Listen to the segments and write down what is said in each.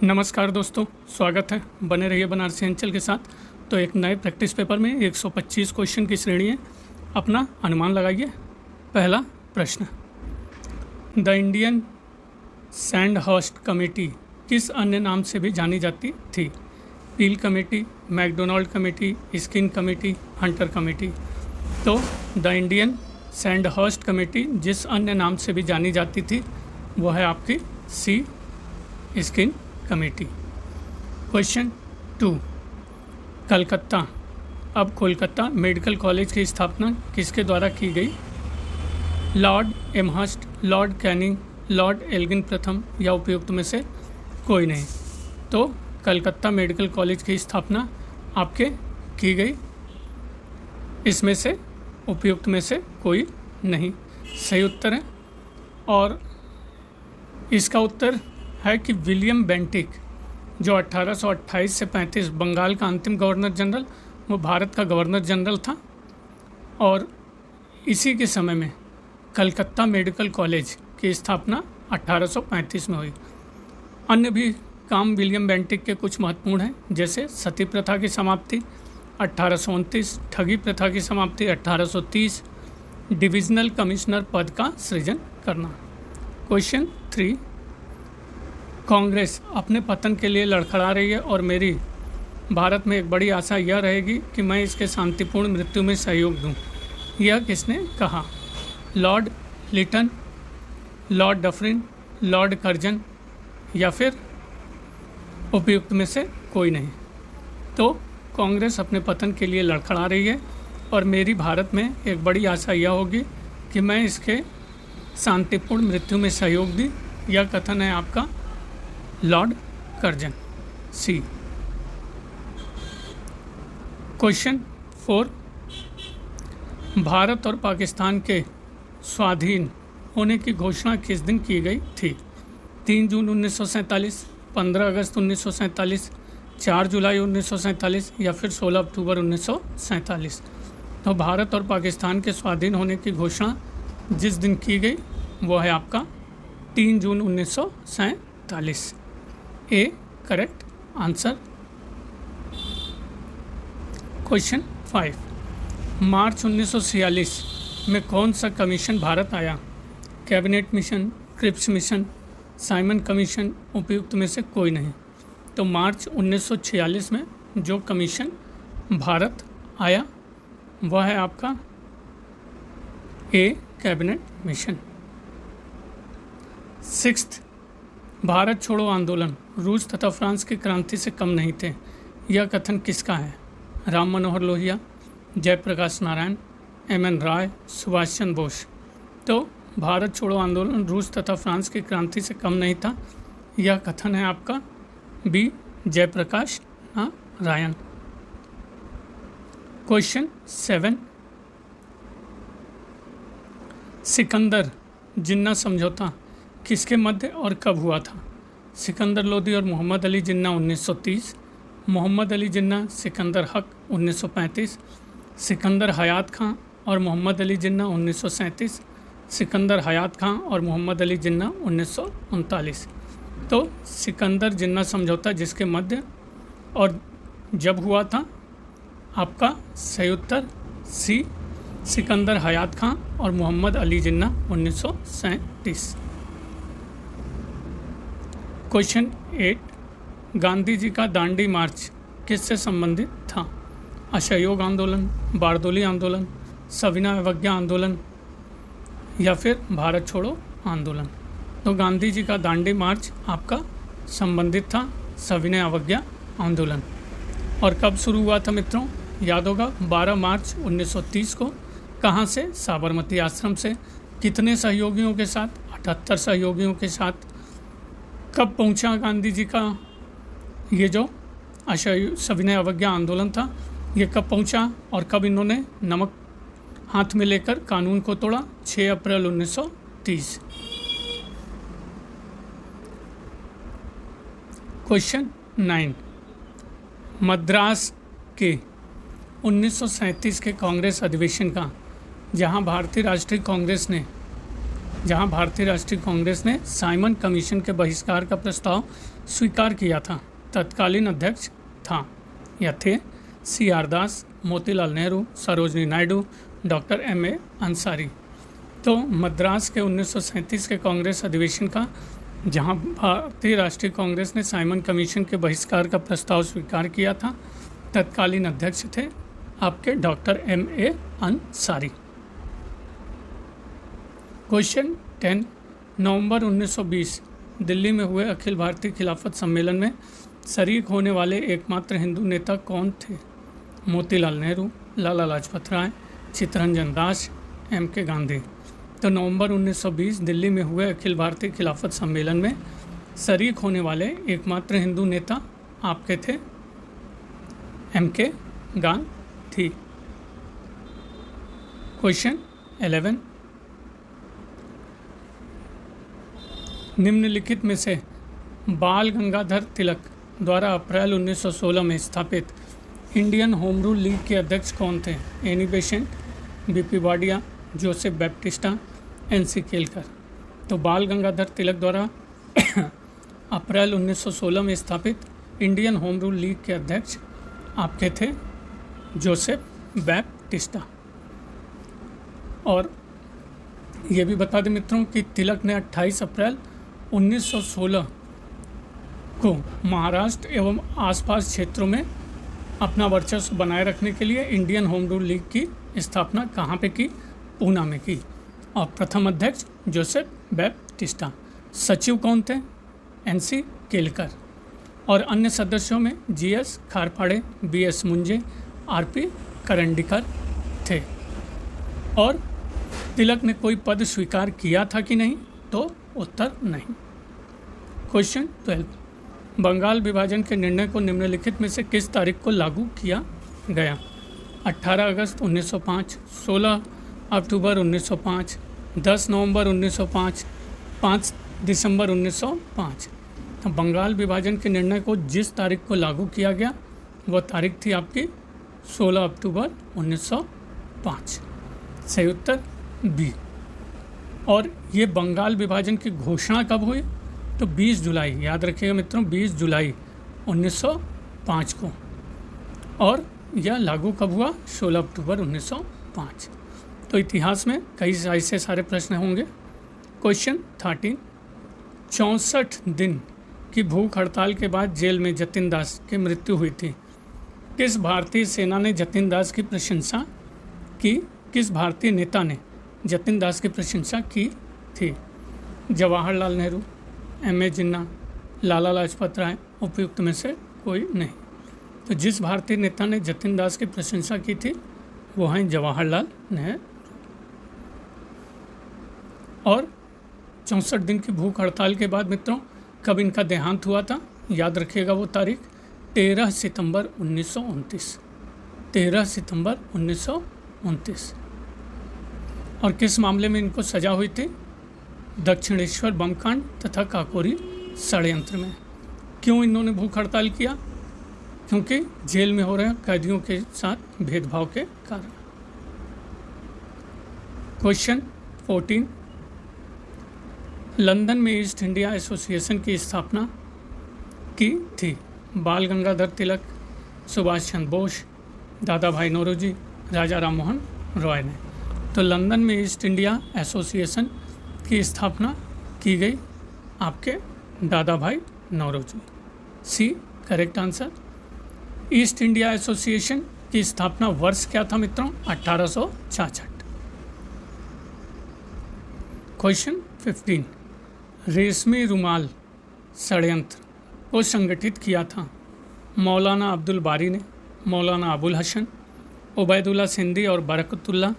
नमस्कार दोस्तों, स्वागत है। बने रहिए बनारसी अंचल के साथ। तो एक नए प्रैक्टिस पेपर में 125 क्वेश्चन की श्रेणी है। अपना अनुमान लगाइए। पहला प्रश्न, द इंडियन सैंडहर्स्ट कमेटी किस अन्य नाम से भी जानी जाती थी? Peel committee, McDonald committee, Skeen committee, Hunter committee. तो द इंडियन सैंडहर्स्ट कमेटी जिस अन्य नाम से भी जानी जाती थी वो है आपकी सी, स्किन कमेटी। क्वेश्चन 2, कलकत्ता अब कोलकाता मेडिकल कॉलेज की स्थापना किसके द्वारा की गई? Lord Amherst, Lord Canning, Lord Elgin प्रथम या उपयुक्त में से कोई नहीं। तो कलकत्ता मेडिकल कॉलेज की स्थापना आपके की गई, इसमें से उपयुक्त में से कोई नहीं सही उत्तर है। और इसका उत्तर है कि विलियम बेंटिक, जो 1828 से 35 बंगाल का अंतिम गवर्नर जनरल, वो भारत का गवर्नर जनरल था। और इसी के समय में कलकत्ता मेडिकल कॉलेज की स्थापना 1835 में हुई। अन्य भी काम विलियम बेंटिक के कुछ महत्वपूर्ण हैं, जैसे सती प्रथा की समाप्ति 1829, ठगी प्रथा की समाप्ति 1830, डिविजनल कमिश्नर पद का सृजन करना। क्वेश्चन 3, कांग्रेस अपने पतन के लिए लड़खड़ा रही है और मेरी भारत में एक बड़ी आशा यह रहेगी कि मैं इसके शांतिपूर्ण मृत्यु में सहयोग दूं। यह किसने कहा? Lord Lytton, Lord Dufferin, Lord Curzon या फिर उपयुक्त में से कोई नहीं। तो कांग्रेस अपने पतन के लिए लड़खड़ा रही है और मेरी भारत में एक बड़ी आशा यह होगी कि मैं इसके शांतिपूर्ण मृत्यु में सहयोग दी। यह कथन है आपका लॉर्ड कर्जन, सी। क्वेश्चन 4, भारत और पाकिस्तान के स्वाधीन होने की घोषणा किस दिन की गई थी? 3 जून 1947, 15 अगस्त 1947, 4 जुलाई 1947 या फिर 16 अक्टूबर 1947। तो भारत और पाकिस्तान के स्वाधीन होने की घोषणा जिस दिन की गई वो है आपका 3 June 1947। A correct answer. Question 5, March 1946 में कौन सा कमीशन भारत आया? Cabinet mission, Cripps mission, Simon commission, उपयुक्त में से कोई नहीं। तो मार्च 1946 में जो कमीशन भारत आया वह है आपका ए कैबिनेट मिशन। 6, भारत छोड़ो आंदोलन रूस तथा फ्रांस की क्रांति से कम नहीं थे। यह कथन किसका है? राम मनोहर लोहिया, जयप्रकाश नारायण, एम.एन. राय, सुभाष चंद्र बोस। तो भारत छोड़ो आंदोलन रूस तथा फ्रांस की क्रांति से कम नहीं था। यह कथन है आपका बी, जयप्रकाश नारायण। क्वेश्चन 7, सिकंदर जिन्ना समझौता किसके मध्य और कब हुआ था? सिकंदर लोदी और मोहम्मद अली जिन्ना 1930, मोहम्मद अली जिन्ना सिकंदर हक 1935, सिकंदर हयात खां और मोहम्मद अली जिन्ना 1937, सिकंदर हयात खां और मोहम्मद अली जिन्ना 1939। तो सिकंदर जिन्ना समझौता जिसके मध्य और जब हुआ था आपका सही उत्तर सी, सिकंदर हयात खां और मोहम्मद अली जिन्ना 1937। क्वेश्चन 8, गांधी जी का दांडी मार्च किससे संबंधित था? असहयोग आंदोलन, बारदोली आंदोलन, सविनय अवज्ञा आंदोलन या फिर भारत छोड़ो आंदोलन। तो गांधी जी का दांडी मार्च आपका संबंधित था सविनय अवज्ञा आंदोलन। और कब शुरू हुआ था मित्रों? याद होगा 12 मार्च 1930 को। कहाँ से? साबरमती आश्रम से। कितने सहयोगियों के साथ? 78 सहयोगियों के साथ। कब पहुंचा गांधी जी का ये जो सविनय अवज्ञा आंदोलन था, ये कब पहुंचा और कब इन्होंने नमक हाथ में लेकर कानून को तोड़ा? 6 अप्रैल 1930। क्वेश्चन 9, मद्रास के 1937 के कांग्रेस अधिवेशन का, जहां भारतीय राष्ट्रीय कांग्रेस ने जहां भारतीय राष्ट्रीय कांग्रेस ने साइमन कमीशन के बहिष्कार का प्रस्ताव स्वीकार किया था, तत्कालीन अध्यक्ष था या थे सी आर दास, मोतीलाल नेहरू, सरोजनी नायडू, डॉक्टर M.A. अंसारी। तो मद्रास के 1937 के कांग्रेस अधिवेशन का, जहां भारतीय राष्ट्रीय कांग्रेस ने साइमन कमीशन के बहिष्कार का प्रस्ताव स्वीकार किया था, तत्कालीन अध्यक्ष थे आपके डॉक्टर M.A. अंसारी। क्वेश्चन 10, नवंबर 1920 दिल्ली में हुए अखिल भारतीय खिलाफत सम्मेलन में शरीक होने वाले एकमात्र हिंदू नेता कौन थे? मोतीलाल नेहरू, लाला लाजपत राय, चित्तरंजन दास, M.K. गांधी। तो नवंबर 1920 दिल्ली में हुए अखिल भारतीय खिलाफत सम्मेलन में शरीक होने वाले एकमात्र हिंदू नेता आपके थे M.K. गांधी। क्वेश्चन 11, निम्नलिखित में से बाल गंगाधर तिलक द्वारा अप्रैल 1916 में स्थापित इंडियन होम रूल लीग के अध्यक्ष कौन थे? Annie Besant, B.P. Wadia, Joseph Baptista, N.C. Kelkar. तो बाल गंगाधर तिलक द्वारा अप्रैल 1916 में स्थापित इंडियन होम रूल लीग के अध्यक्ष आपके थे जोसेफ बैप्टिस्टा। और ये भी बता दें मित्रों कि तिलक ने 28 अप्रैल 1916 को महाराष्ट्र एवं आसपास क्षेत्रों में अपना वर्चस्व बनाए रखने के लिए इंडियन होम रूल लीग की स्थापना कहाँ पे की? पूना में की। और प्रथम अध्यक्ष जोसेफ बैप्टिस्टा। सचिव कौन थे? N.C. केलकर। और अन्य सदस्यों में G.S. खारपाड़े, B.S. मुंजे, R.P. करंडीकर थे। और तिलक ने कोई पद स्वीकार किया था कि नहीं? तो उत्तर नहीं। क्वेश्चन 12, बंगाल विभाजन के निर्णय को निम्नलिखित में से किस तारीख को लागू किया गया? 18 अगस्त 1905, 16 अक्टूबर 1905, 10 नवंबर 1905, 5 दिसंबर 1905। तो बंगाल विभाजन के निर्णय को जिस तारीख को लागू किया गया वह तारीख थी आपकी 16 अक्टूबर 1905। सही उत्तर बी। और ये बंगाल विभाजन की घोषणा कब हुई? तो 20 जुलाई, याद रखिएगा मित्रों, 20 जुलाई 1905 को। और यह लागू कब हुआ? 16 अक्टूबर 1905। तो इतिहास में कई ऐसे सारे प्रश्न होंगे। क्वेश्चन 13, 64 दिन की भूख हड़ताल के बाद जेल में जतिन दास की मृत्यु हुई थी। किस भारतीय सेना ने जतिन दास की प्रशंसा की? किस भारतीय नेता ने जतिन दास की प्रशंसा की थी? जवाहरलाल नेहरू, M.A. जिन्ना, लाला लाजपत राय, उपयुक्त में से कोई नहीं। तो जिस भारतीय नेता ने जतिन दास की प्रशंसा की थी वो हैं जवाहरलाल नेहरू। और 64 दिन की भूख हड़ताल के बाद मित्रों कब इनका देहांत हुआ था? याद रखिएगा वो तारीख 13 सितंबर 1929। 13 सितंबर 1929। और किस मामले में इनको सजा हुई थी? दक्षिणेश्वर बम कांड तथा काकोरी षड्यंत्र में। क्यों इन्होंने भूख हड़ताल किया? क्योंकि जेल में हो रहे कैदियों के साथ भेदभाव के कारण। क्वेश्चन 14, लंदन में ईस्ट इंडिया एसोसिएशन की स्थापना की थी? बाल गंगाधर तिलक, सुभाष चंद्र बोस, दादा भाई नौरोजी, राजा राम मोहन रॉय ने। तो लंदन में ईस्ट इंडिया एसोसिएशन की स्थापना की गई आपके Dadabhai Naoroji. C correct answer. East India association की स्थापना वर्ष क्या था मित्रों? 1866। क्वेश्चन 15, रेशमी रुमाल षड्यंत्र को संगठित किया था? मौलाना अब्दुल बारी ने, मौलाना अबुल हसन, उबैदुल्ला सिंधी और बरकतुल्ला,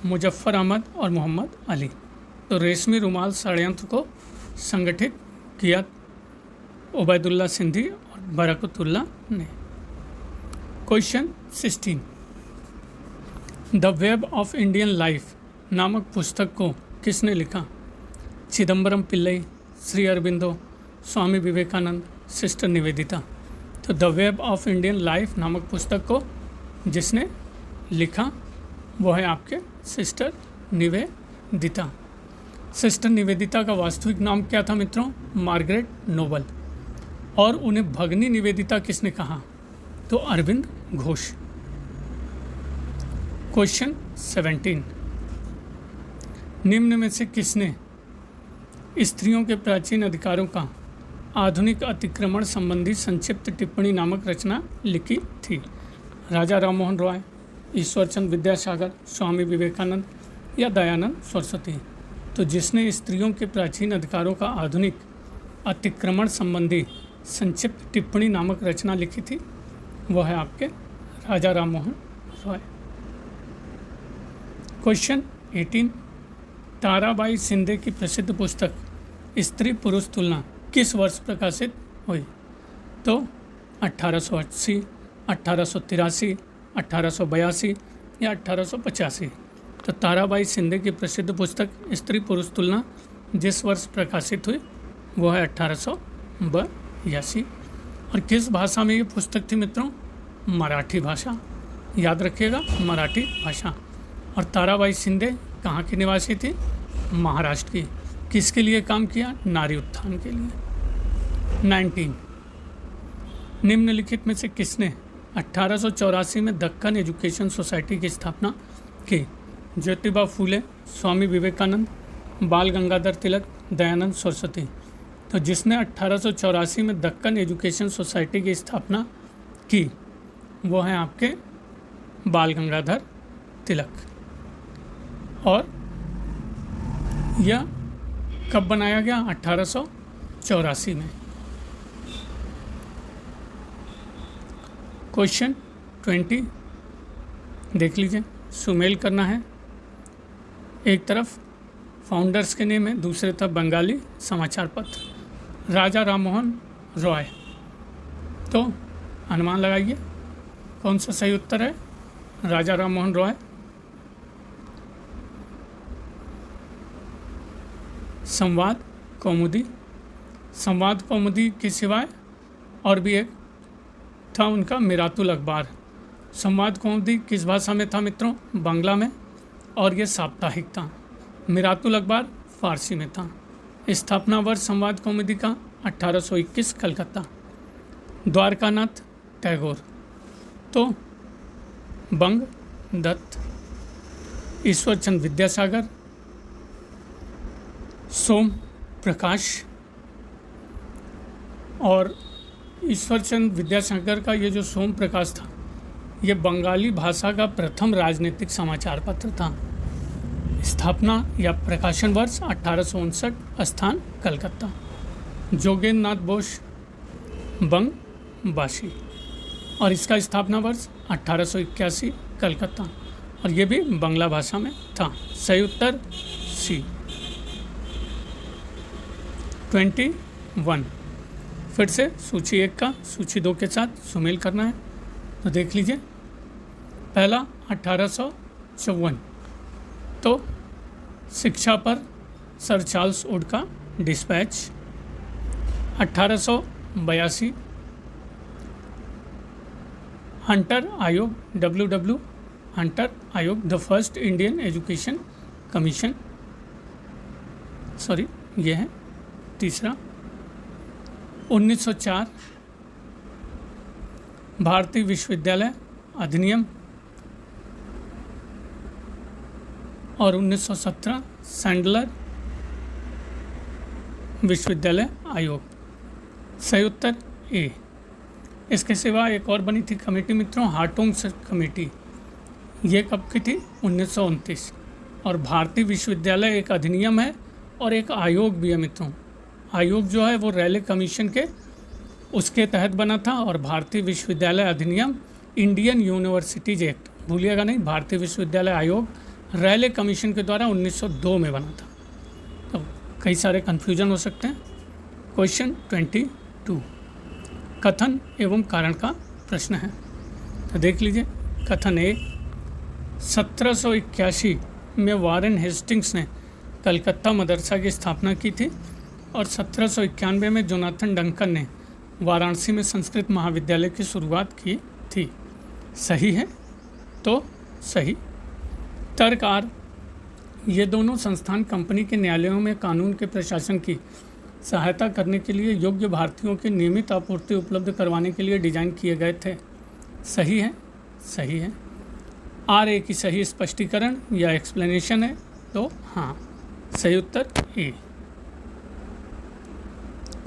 मुजफ्फर अहमद और मोहम्मद अली। तो रेशमी रुमाल षड्यंत्र को संगठित किया उबैदुल्ला सिंधी और बरकतुल्ला ने। Question 16, the web of Indian life नामक पुस्तक को किसने लिखा? चिदम्बरम पिल्लई, श्री अरबिंदो, स्वामी विवेकानंद, सिस्टर निवेदिता। तो the web of Indian life नामक पुस्तक को जिसने लिखा वो है आपके सिस्टर निवेदिता। सिस्टर निवेदिता का वास्तविक नाम क्या था मित्रों? Margaret Noble. और उन्हें भगनी निवेदिता किसने कहा? तो अरविंद घोष। क्वेश्चन 17, निम्न में से किसने स्त्रियों के प्राचीन अधिकारों का आधुनिक अतिक्रमण संबंधी संक्षिप्त टिप्पणी नामक रचना लिखी थी? राजा राममोहन रॉय, ईश्वरचंद विद्यासागर, स्वामी विवेकानंद या दयानंद सरस्वती? तो जिसने स्त्रियों के प्राचीन अधिकारों का आधुनिक अतिक्रमण संबंधी संक्षिप्त टिप्पणी नामक रचना लिखी थी वह है आपके राजा राममोहन रॉय। क्वेश्चन 18, ताराबाई शिंदे की प्रसिद्ध पुस्तक स्त्री पुरुष तुलना किस वर्ष प्रकाशित हुई? तो 1880, 1883, 1882 या 1885? तो ताराबाई शिंदे की प्रसिद्ध पुस्तक स्त्री पुरुष तुलना जिस वर्ष प्रकाशित हुई वो है 1882। और किस भाषा में ये पुस्तक थी मित्रों? मराठी भाषा। याद रखिएगा, मराठी भाषा। और ताराबाई शिंदे कहाँ की निवासी थी? महाराष्ट्र की। किसके लिए काम किया? नारी उत्थान के लिए। 19, निम्नलिखित में से किसने 1884 में दक्कन एजुकेशन सोसाइटी की स्थापना की? ज्योतिबा फूले, स्वामी विवेकानंद, बाल गंगाधर तिलक, दयानंद सरस्वती? तो जिसने 1884 में दक्कन एजुकेशन सोसाइटी की स्थापना की वो हैं आपके बाल गंगाधर तिलक। और यह कब बनाया गया? 1884 में। क्वेश्चन 20 देख लीजिए, सुमेल करना है। एक तरफ फाउंडर्स के नेम है, दूसरे तरफ बंगाली समाचार पत्र। राजा राममोहन रॉय, तो अनुमान लगाइए कौन सा सही उत्तर है? राजा राममोहन रॉय। संवाद कौमुदी, संवाद कौमुदी के सिवाय और भी एक था उनका मिरातुल अखबार। संवाद कौमुदी किस भाषा में था मित्रों? बांग्ला में। और ये साप्ताहिक था। मिरातुल अखबार फारसी में था। स्थापना वर्ष संवाद कौमुदी का 1821 कलकत्ता। द्वारकानाथ टैगोर, तो बंग दत्त। ईश्वरचंद विद्यासागर, सोम प्रकाश। और ईश्वरचंद विद्यासागर का ये जो सोम प्रकाश था ये बंगाली भाषा का प्रथम राजनीतिक समाचार पत्र था। स्थापना या प्रकाशन वर्ष 1859, स्थान कलकत्ता। जोगेंद्र नाथ बोस, बंगबासी। और इसका स्थापना वर्ष 1881 कलकत्ता। और ये भी बांग्ला भाषा में था। सही उत्तर सी। 21, फिर से सूची 1 का सूची 2 के साथ सुमेल करना है। तो देख लीजिए, पहला 1854, तो शिक्षा पर सर चार्ल्स वुड का डिस्पैच। 1882 हंटर आयोग, WW हंटर आयोग, the first Indian education commission. Sorry, ये है तीसरा। 1904 भारतीय विश्वविद्यालय अधिनियम। और 1917 सैंडलर विश्वविद्यालय आयोग। सही उत्तर ए। इसके सिवा एक और बनी थी कमेटी मित्रों, हार्टोंग कमेटी। ये कब की थी? 1929। और भारतीय विश्वविद्यालय एक अधिनियम है और एक आयोग भी है मित्रों। आयोग जो है वो रैले कमीशन के उसके तहत बना था। और भारतीय विश्वविद्यालय अधिनियम इंडियन यूनिवर्सिटीज एक्ट, भूलिएगा नहीं, भारतीय विश्वविद्यालय आयोग रैले कमीशन के द्वारा 1902 में बना था। तो कई सारे कन्फ्यूजन हो सकते हैं। क्वेश्चन 22, कथन एवं कारण का प्रश्न है। तो देख लीजिए, कथन ए, 1781 में वारेन हेस्टिंग्स ने कलकत्ता मदरसा की स्थापना की थी। और 1791 में जोनाथन डंकन ने वाराणसी में संस्कृत महाविद्यालय की शुरुआत की थी। सही है? तो सही। तर्क आर, ये दोनों संस्थान कंपनी के न्यायालयों में कानून के प्रशासन की सहायता करने के लिए योग्य भारतीयों की नियमित आपूर्ति उपलब्ध करवाने के लिए डिजाइन किए गए थे। सही है, सही है। RA की सही स्पष्टीकरण या एक्सप्लेनेशन है, तो हाँ, सही उत्तर ए।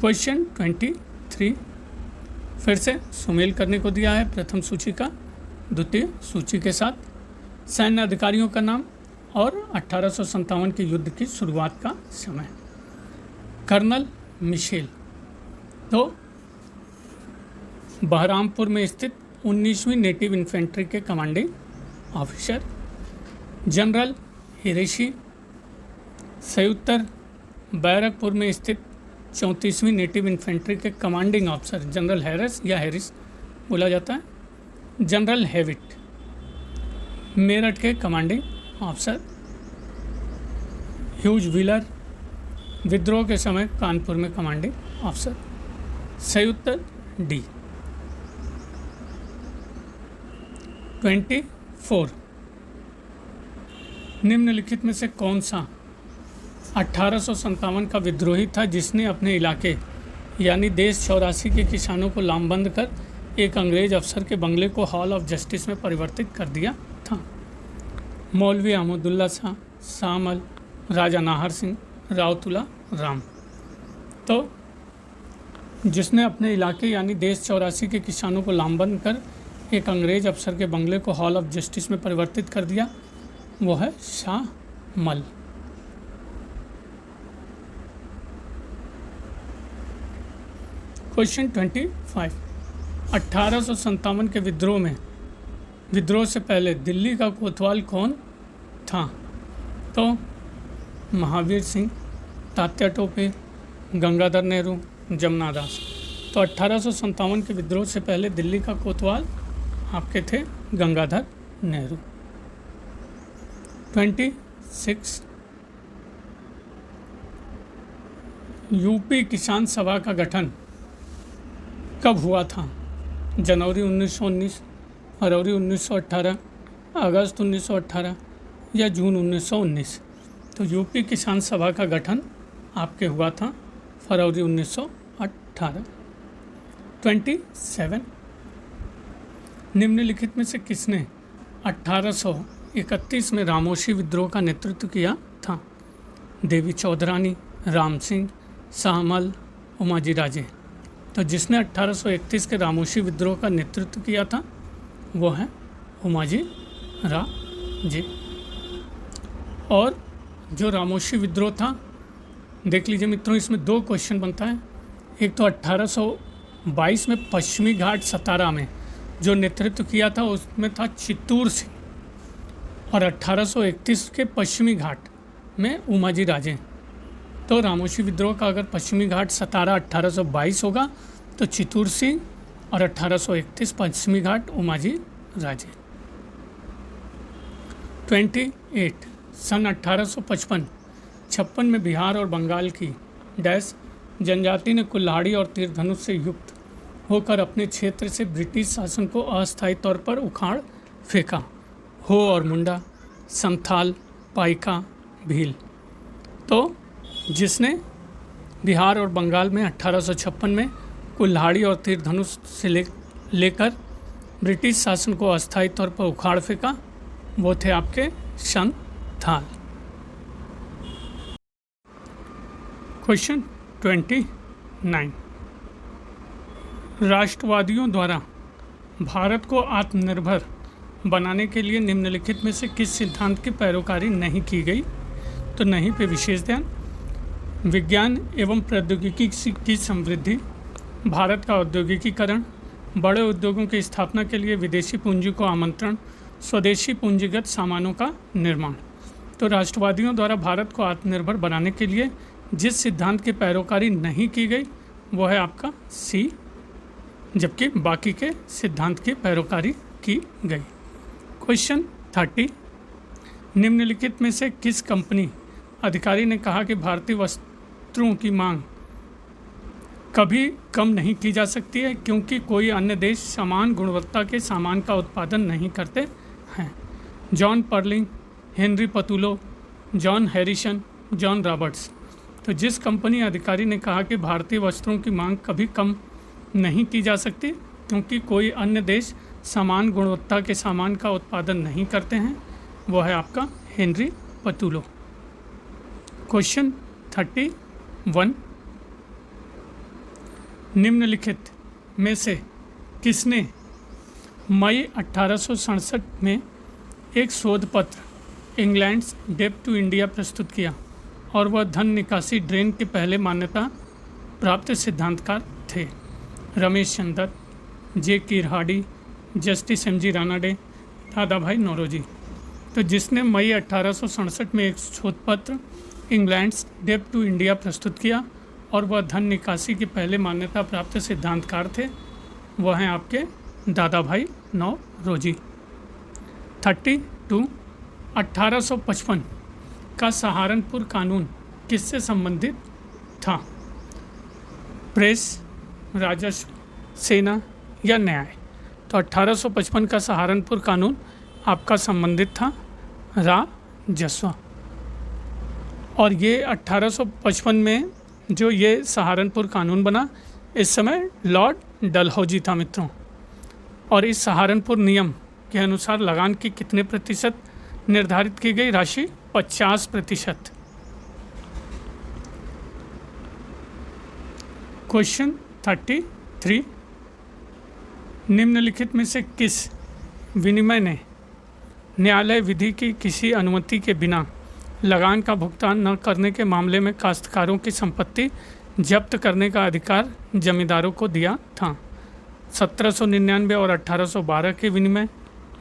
क्वेश्चन 23 फिर से सुमेल करने को दिया है प्रथम सूची का द्वितीय सूची के साथ। सैन्य अधिकारियों का नाम और 1857 के युद्ध की शुरुआत का समय। कर्नल मिशेल, तो बहरामपुर में स्थित 19वीं नेटिव इन्फेंट्री के कमांडिंग ऑफिसर। जनरल हिरेशी, सही उत्तर बैरकपुर में स्थित 34वीं नेटिव इन्फेंट्री के कमांडिंग ऑफिसर। जनरल हैरिस या हैरिस बोला जाता है। जनरल हेविट, मेरठ के कमांडिंग ऑफिसर। ह्यूज व्हीलर, विद्रोह के समय कानपुर में कमांडिंग ऑफिसर। सही उत्तर डी। 24 निम्नलिखित में से कौन सा 1857 का विद्रोही था जिसने अपने इलाके यानी देश 84 के किसानों को लामबंद कर एक अंग्रेज अफसर के बंगले को हॉल ऑफ जस्टिस में परिवर्तित कर दिया था? मौलवी अहमदुल्ला शाह, शामल, राजा नाहर सिंह, रावतुल्ला राम। तो जिसने अपने इलाके यानी देश 84 के किसानों को लामबंद कर एक अंग्रेज अफसर के बंगले को हॉल ऑफ जस्टिस में परिवर्तित कर दिया, वो है शामल। क्वेश्चन 25 1857 के विद्रोह से पहले दिल्ली का कोतवाल कौन था? तो महावीर सिंह, तात्या टोपे, गंगाधर नेहरू, जमुना दास। तो 1857 के विद्रोह से पहले दिल्ली का कोतवाल आपके थे गंगाधर नेहरू। 26 यूपी किसान सभा का गठन कब हुआ था? जनवरी 1919, फरवरी 1918, अगस्त 1918 या जून 1919? तो यूपी किसान सभा का गठन आपके हुआ था फरवरी 1918। 27 निम्नलिखित में से किसने 1831 में रामोशी विद्रोह का नेतृत्व किया था? देवी चौधरानी, राम सिंह, शाहमल, उमाजी राजे। तो जिसने 1831 के रामोशी विद्रोह का नेतृत्व किया था वो है उमाजी राजे। और जो रामोशी विद्रोह था, देख लीजिए मित्रों, इसमें दो क्वेश्चन बनता है। एक तो 1822 में पश्चिमी घाट सतारा में जो नेतृत्व किया था उसमें था चित्तूर सिंह, और 1831 के पश्चिमी घाट में उमाजी राजे। तो रामोशी विद्रोह का अगर पश्चिमी घाट सतारा 1822 होगा तो चित्तूर सिंह, और 1831 पश्चिमी घाट उमाजी राजे। 28 सन 1856 में बिहार और बंगाल की डैश जनजाति ने कुल्हाड़ी और तीर धनुष से युक्त होकर अपने क्षेत्र से ब्रिटिश शासन को अस्थायी तौर पर उखाड़ फेंका। हो और मुंडा, संथाल, पाइका, भील। तो जिसने बिहार और बंगाल में 1856 में कुल्हाड़ी और तीर धनुष से लेकर ब्रिटिश शासन को अस्थायी तौर पर उखाड़ फेंका, वो थे आपके संथाल। क्वेश्चन 29 राष्ट्रवादियों द्वारा भारत को आत्मनिर्भर बनाने के लिए निम्नलिखित में से किस सिद्धांत की पैरोकारी नहीं की गई? तो नहीं पे विशेष ध्यान। विज्ञान एवं प्रौद्योगिकी की समृद्धि, भारत का औद्योगिकीकरण, बड़े उद्योगों की स्थापना के लिए विदेशी पूंजी को आमंत्रण, स्वदेशी पूंजीगत सामानों का निर्माण। तो राष्ट्रवादियों द्वारा भारत को आत्मनिर्भर बनाने के लिए जिस सिद्धांत की पैरोकारी नहीं की गई वो है आपका सी, जबकि बाकी के सिद्धांत की पैरोकारी की गई। क्वेश्चन 30 निम्नलिखित में से किस कंपनी अधिकारी ने कहा कि भारतीय वस्त्रों की मांग कभी कम नहीं की जा सकती है क्योंकि कोई अन्य देश समान गुणवत्ता के सामान का उत्पादन नहीं करते हैं? John Purling, Henry Patullo, John Harrison, John Roberts. तो जिस कंपनी अधिकारी ने कहा कि भारतीय वस्त्रों की मांग कभी कम नहीं की जा सकती क्योंकि कोई अन्य देश समान गुणवत्ता के सामान का उत्पादन नहीं करते हैं, वो है आपका हेनरी पतुलो। क्वेश्चन 31, निम्नलिखित में से किसने मई 1867 में एक शोध पत्र इंग्लैंड्स डेब्ट टू इंडिया प्रस्तुत किया और वह धन निकासी ड्रेन के पहले मान्यता प्राप्त सिद्धांतकार थे? रमेश चंद्र, जे किरहाडी, जस्टिस एम जी रानाडे, दादा भाई नौरोजी। तो जिसने मई 1867 में एक शोध पत्र इंग्लैंड्स डेब्ट टू इंडिया प्रस्तुत किया और वह धन निकासी के पहले मान्यता प्राप्त सिद्धांतकार थे, वह हैं आपके दादा भाई नौरोजी। 32, 1855 का सहारनपुर कानून किससे संबंधित था? प्रेस, राजस्व, सेना या न्याय? तो 1855 का सहारनपुर कानून आपका संबंधित था राजस्व। और ये 1855 में जो ये सहारनपुर कानून बना, इस समय लॉर्ड डलहौजी था मित्रों। और इस सहारनपुर नियम के अनुसार लगान की कितने प्रतिशत निर्धारित की गई राशि? 50%। क्वेश्चन 33, निम्नलिखित में से किस विनिमय ने न्यायालय विधि की किसी अनुमति के बिना लगान का भुगतान न करने के मामले में काश्तकारों की संपत्ति जब्त करने का अधिकार जमींदारों को दिया था? 1799 और 1812 के विनिमय,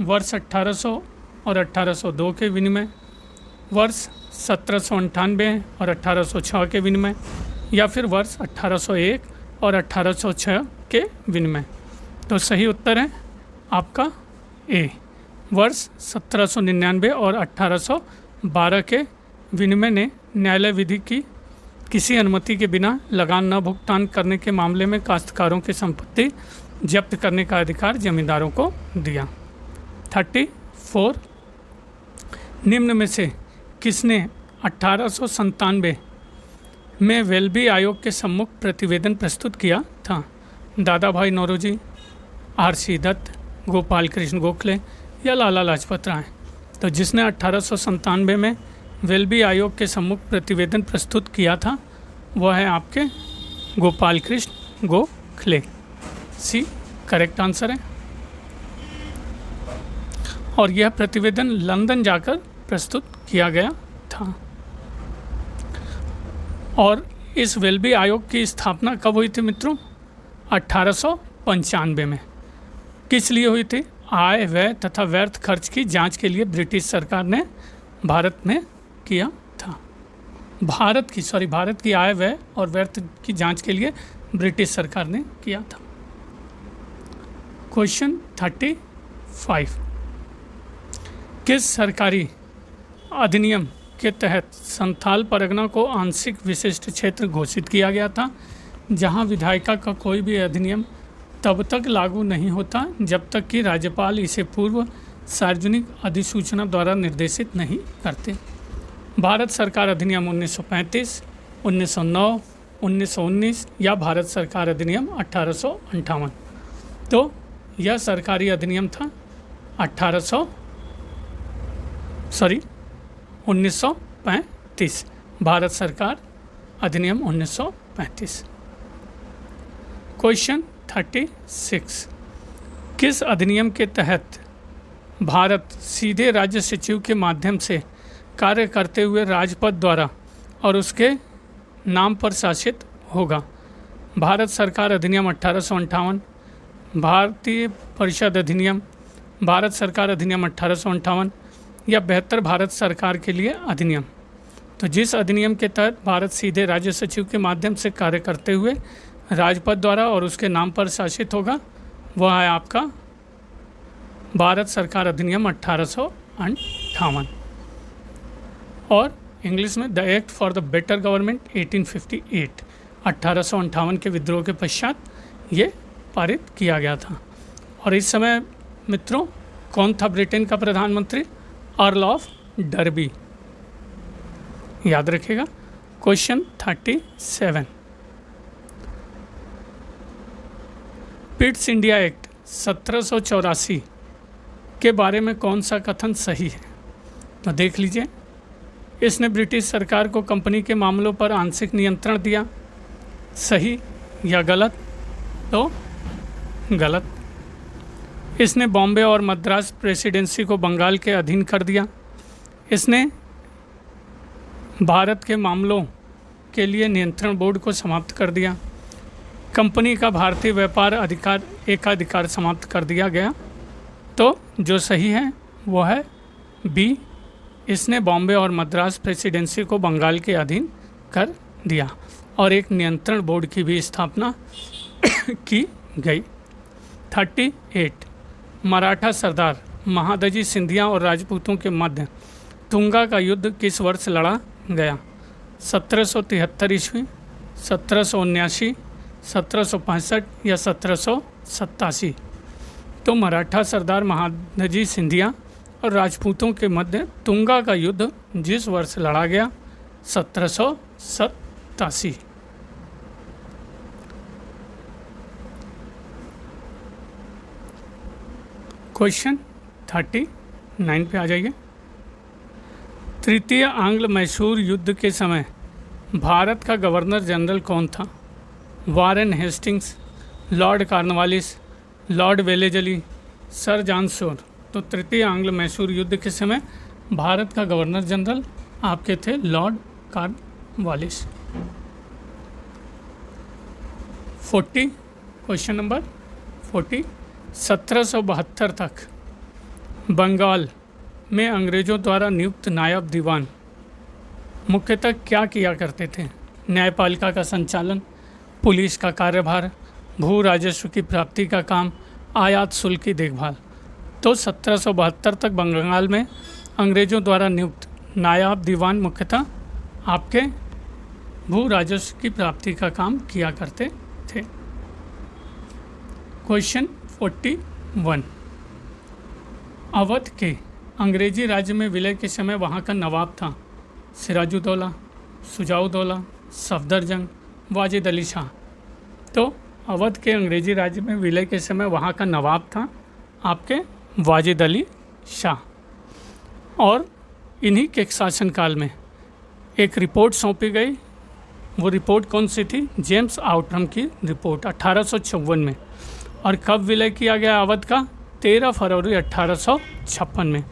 वर्ष 1800 और 1802 के विनिमय, वर्ष 1798 और 1806 के विनिमय, या फिर वर्ष 1801 और 1806 के विनिमय? तो सही उत्तर है आपका ए, वर्ष 1799 और 1812 के विनिमय ने न्यायालय विधि की किसी अनुमति के बिना लगान न भुगतान करने के मामले में काश्तकारों की संपत्ति जब्त करने का अधिकार जमींदारों को दिया। 34, निम्न में से किसने 1897 में वेल्बी आयोग के सम्मुख प्रतिवेदन प्रस्तुत किया था? दादा भाई नौरोजी, आर.सी. दत्त, गोपाल कृष्ण गोखले या लाला लाजपत राय? तो जिसने 1897 में वेल्बी आयोग के सम्मुख प्रतिवेदन प्रस्तुत किया था, वह है आपके Gopal Krishna Gokhale. C correct answer है। और यह प्रतिवेदन लंदन जाकर प्रस्तुत किया गया था। और इस वेल्बी आयोग की स्थापना कब हुई थी मित्रों? 1895 में। किस लिए हुई थी? आय, व्यय तथा व्यर्थ खर्च की जांच के लिए ब्रिटिश सरकार ने भारत में किया था। भारत की आय, व्यय और व्यर्थ की जांच के लिए ब्रिटिश सरकार ने किया था। क्वेश्चन 35, किस सरकारी अधिनियम के तहत संथाल परगना को आंशिक विशिष्ट क्षेत्र घोषित किया गया था, जहां विधायिका का कोई भी अधिनियम तब तक लागू नहीं होता जब तक कि राज्यपाल इसे पूर्व सार्वजनिक अधिसूचना द्वारा निर्देशित नहीं करते? भारत सरकार अधिनियम 1935, 1909, 1919 या भारत सरकार अधिनियम 1858? तो यह सरकारी अधिनियम था 1935, भारत सरकार अधिनियम 1935। क्वेश्चन 36, किस अधिनियम के तहत भारत सीधे राज्य सचिव के माध्यम से कार्य करते हुए राजपद द्वारा और उसके नाम पर शासित होगा? भारत सरकार अधिनियम 1858, भारतीय परिषद अधिनियम, भारत सरकार अधिनियम 1858 या बेहतर भारत सरकार के लिए अधिनियम? तो जिस अधिनियम के तहत भारत सीधे राज्य सचिव के माध्यम से कार्य करते हुए राजपद द्वारा और उसके नाम पर शासित होगा, वह है आपका भारत सरकार अधिनियम 1858। और इंग्लिश में the act for the better government 1858, 1858 के विद्रोह के पश्चात ये पारित किया गया था। और इस समय मित्रों कौन था ब्रिटेन का प्रधानमंत्री? Earl of derby. याद रखिएगा। क्वेश्चन 37, पिट्स इंडिया एक्ट 1784 के बारे में कौन सा कथन सही है? तो देख लीजिए। इसने ब्रिटिश सरकार को कंपनी के मामलों पर आंशिक नियंत्रण दिया, सही या गलत? तो गलत। इसने बॉम्बे और मद्रास प्रेसिडेंसी को बंगाल के अधीन कर दिया। इसने भारत के मामलों के लिए नियंत्रण बोर्ड को समाप्त कर दिया। कंपनी का भारतीय व्यापार एकाधिकार समाप्त कर दिया गया। तो जो सही है वो है बी, इसने बॉम्बे और मद्रास प्रेसिडेंसी को बंगाल के अधीन कर दिया और एक नियंत्रण बोर्ड की भी स्थापना की गई। 38, मराठा सरदार महादजी सिंधिया और राजपूतों के मध्य तुंगा का युद्ध किस वर्ष लड़ा गया? 1773 ईस्वी, 1779, 1765 या 1787? तो मराठा सरदार महादजी सिंधिया और राजपूतों के मध्य तुंगा का युद्ध जिस वर्ष लड़ा गया 1787। क्वेश्चन 39 पे आ जाइए। तृतीय आंग्ल मैसूर युद्ध के समय भारत का गवर्नर जनरल कौन था? Warren Hastings, Lord Cornwallis, Lord Wellesley, sir John Shore? तो तृतीय आंग्ल मैसूर युद्ध के समय भारत का गवर्नर जनरल आपके थे लॉर्ड कॉर्नवालिस। 40, क्वेश्चन नंबर 40, 1772 तक बंगाल में अंग्रेज़ों द्वारा नियुक्त नायब दीवान मुख्यतः क्या किया करते थे? न्यायपालिका का संचालन, पुलिस का कार्यभार, भू राजस्व की प्राप्ति का काम, आयात शुल्क की देखभाल? तो 1772 तक बंगाल में अंग्रेज़ों द्वारा नियुक्त नायब दीवान मुख्यतः आपके भू राजस्व की प्राप्ति का काम किया करते थे। क्वेश्चन 41, अवध के अंग्रेजी राज्य में विलय के समय वहाँ का नवाब था सिराजुद्दौला, शुजाउद्दौला, सफदरजंग, वाजिद अली शाह? तो अवध के अंग्रेजी राज्य में विलय के समय वहाँ का नवाब था आपके वाजिद अली शाह। और इन्हीं के शासनकाल में एक रिपोर्ट सौंपी गई। वो रिपोर्ट कौन सी थी? जेम्स आउटरम की रिपोर्ट 1856 में। और कब विलय किया गया अवध का? 13 फरवरी 1856 में।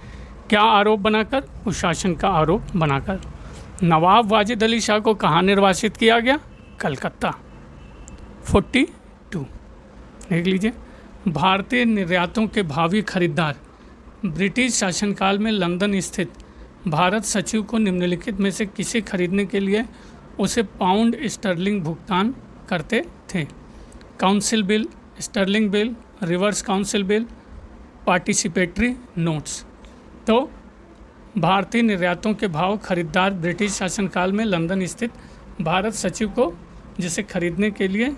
क्या आरोप बनाकर? कुशासन का आरोप बनाकर। नवाब वाजिद अली शाह को कहाँ निर्वासित किया गया? कलकत्ता। 42, देख लीजिए। भारतीय निर्यातों के भावी खरीदार ब्रिटिश शासनकाल में लंदन स्थित भारत सचिव को निम्नलिखित में से किसे खरीदने के लिए उसे पाउंड स्टर्लिंग भुगतान करते थे? Council bill, sterling bill, reverse council bill, participatory notes? तो भारतीय निर्यातों के भाव खरीदार ब्रिटिश शासनकाल में लंदन स्थित भारत सचिव को जिसे खरीदने के लिए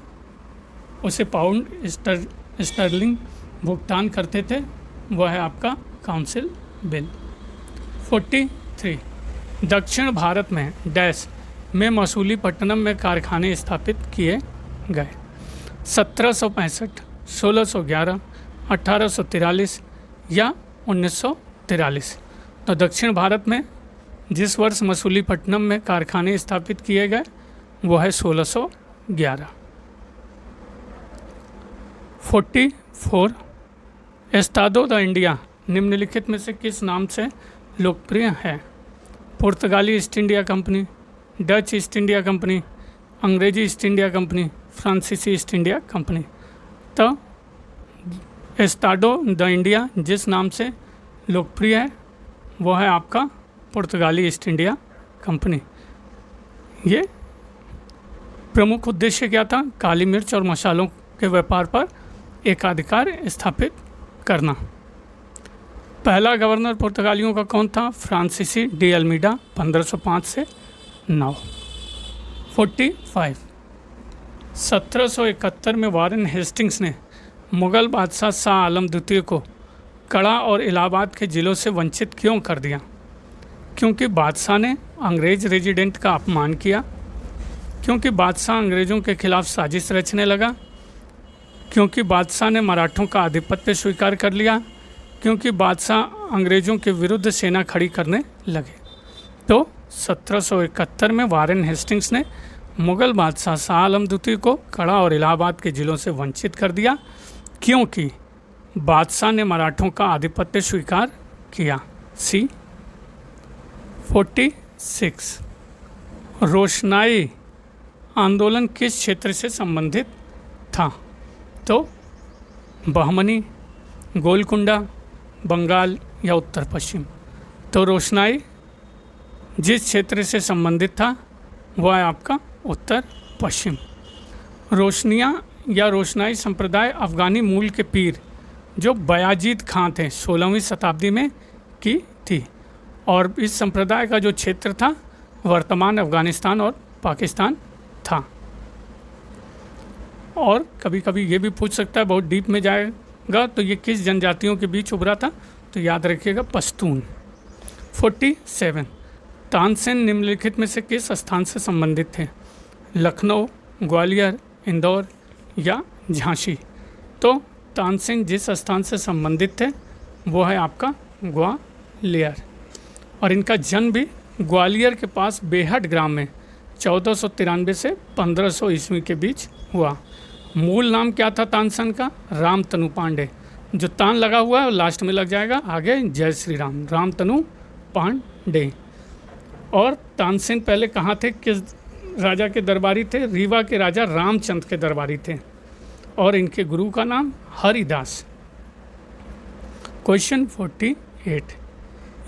उसे पाउंड स्टर्लिंग भुगतान करते थे वह है आपका काउंसिल बिल। 43, दक्षिण भारत में डैश में मसूलीपट्टनम में कारखाने स्थापित किए गए? 1765, 1611, 1843 या 1943? तो दक्षिण भारत में जिस वर्ष मसूलीपट्टनम में कारखाने स्थापित किए गए वो है 1611। 44, एस्टाडो द इंडिया निम्नलिखित में से किस नाम से लोकप्रिय है? पुर्तगाली east India company, Dutch east India company, अंग्रेजी ईस्ट इंडिया कंपनी, फ्रांसीसी ईस्ट इंडिया कंपनी? तो एस्टाडो द इंडिया जिस नाम से लोकप्रिय है वो है आपका पुर्तगाली ईस्ट इंडिया कंपनी। ये प्रमुख उद्देश्य क्या था? काली मिर्च और मसालों के व्यापार पर एकाधिकार स्थापित करना। पहला गवर्नर पुर्तगालियों का कौन था? फ्रांसीसी डी अल्मीडा, 1505 से 9। 45, 1771 में वारेन हेस्टिंग्स ने मुग़ल बादशाह शाह आलम द्वितीय को कड़ा और इलाहाबाद के ज़िलों से वंचित क्यों कर दिया? क्योंकि बादशाह ने अंग्रेज रेजिडेंट का अपमान किया, क्योंकि बादशाह अंग्रेज़ों के खिलाफ साजिश रचने लगा, क्योंकि बादशाह ने मराठों का आधिपत्य स्वीकार कर लिया, क्योंकि बादशाह अंग्रेज़ों के विरुद्ध सेना खड़ी करने लगे। तो 1771 में वारेन हेस्टिंग्स ने मुग़ल बादशाह शाह आलम द्वितीय को कड़ा और इलाहाबाद के ज़िलों से वंचित कर दिया, क्योंकि बादशाह ने मराठों का आधिपत्य स्वीकार किया। सी 46 रोशनाई आंदोलन किस क्षेत्र से संबंधित था? तो बहमनी, गोलकुंडा, बंगाल या उत्तर पश्चिम। तो रोशनाई जिस क्षेत्र से संबंधित था वह है आपका उत्तर पश्चिम। रोशनिया या रोशनाई संप्रदाय अफ़गानी मूल के पीर जो बयाजीद खां थे 16वीं शताब्दी में की थी, और इस संप्रदाय का जो क्षेत्र था वर्तमान अफ़गानिस्तान और पाकिस्तान था। और कभी कभी ये भी पूछ सकता है, बहुत डीप में जाएगा तो ये किस जनजातियों के बीच उभरा था? तो याद रखिएगा पश्तून। 47 तानसेन निम्नलिखित में से किस स्थान से संबंधित थे? लखनऊ, ग्वालियर, इंदौर या झांसी। तो तानसेन जिस स्थान से संबंधित थे वो है आपका ग्वालियर, और इनका जन्म भी ग्वालियर के पास बेहट ग्राम में 1493 से 1500 ईस्वी के बीच हुआ। मूल नाम क्या था तानसेन का? रामतनु पांडे। जो तान लगा हुआ है लास्ट में लग जाएगा आगे जय श्री राम, रामतनु पांडे। और तानसेन पहले कहाँ थे, किस राजा के दरबारी थे? रीवा के राजा रामचंद्र के दरबारी थे, और इनके गुरु का नाम हरिदास। क्वेश्चन 48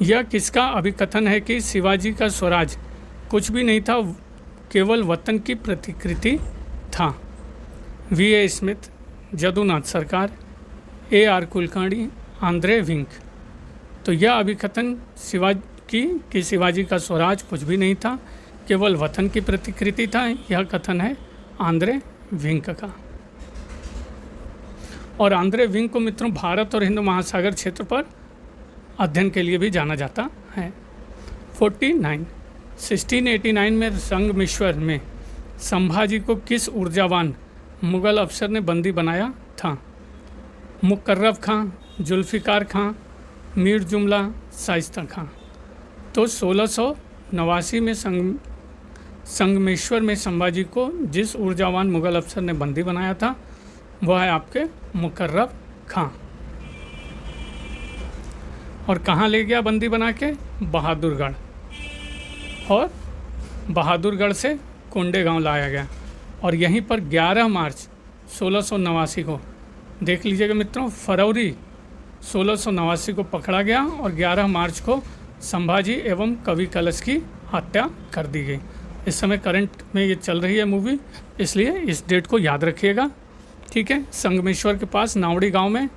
यह किसका अभिकथन है कि शिवाजी का स्वराज कुछ भी नहीं था, केवल वतन की प्रतिकृति था? V.A. स्मिथ, जदुनाथ सरकार, A.R. कुलकर्णी, आंद्रे विंक। तो यह अभिकथन कि शिवाजी का स्वराज कुछ भी नहीं था, केवल वतन की प्रतिकृति था, यह कथन है आंद्रे विंक का। और आंद्रे विंक को मित्रों भारत और हिंद महासागर क्षेत्र पर अध्ययन के लिए भी जाना जाता है। 49 1689 में संगमेश्वर में संभाजी को किस ऊर्जावान मुग़ल अफसर ने बंदी बनाया था? मुकर्रब खां, जुल्फ़िकार खां, मीर जुमला, शाइस्ता खां। तो 1689 में संगमेश्वर में संभाजी को जिस ऊर्जावान मुग़ल अफसर ने बंदी बनाया था वह है आपके मुकर्रब खां। और कहाँ ले गया बंदी बना के? बहादुरगढ़, और बहादुरगढ़ से कोंडेगांव लाया गया, और यहीं पर 11 मार्च 1689 को देख लीजिएगा मित्रों, फरवरी 1689 को पकड़ा गया और 11 मार्च को संभाजी एवं कवि कलश की हत्या कर दी गई। इस समय करंट में ये चल रही है मूवी, इसलिए इस डेट को याद रखिएगा, ठीक है। संगमेश्वर के पास नावड़ी गांव में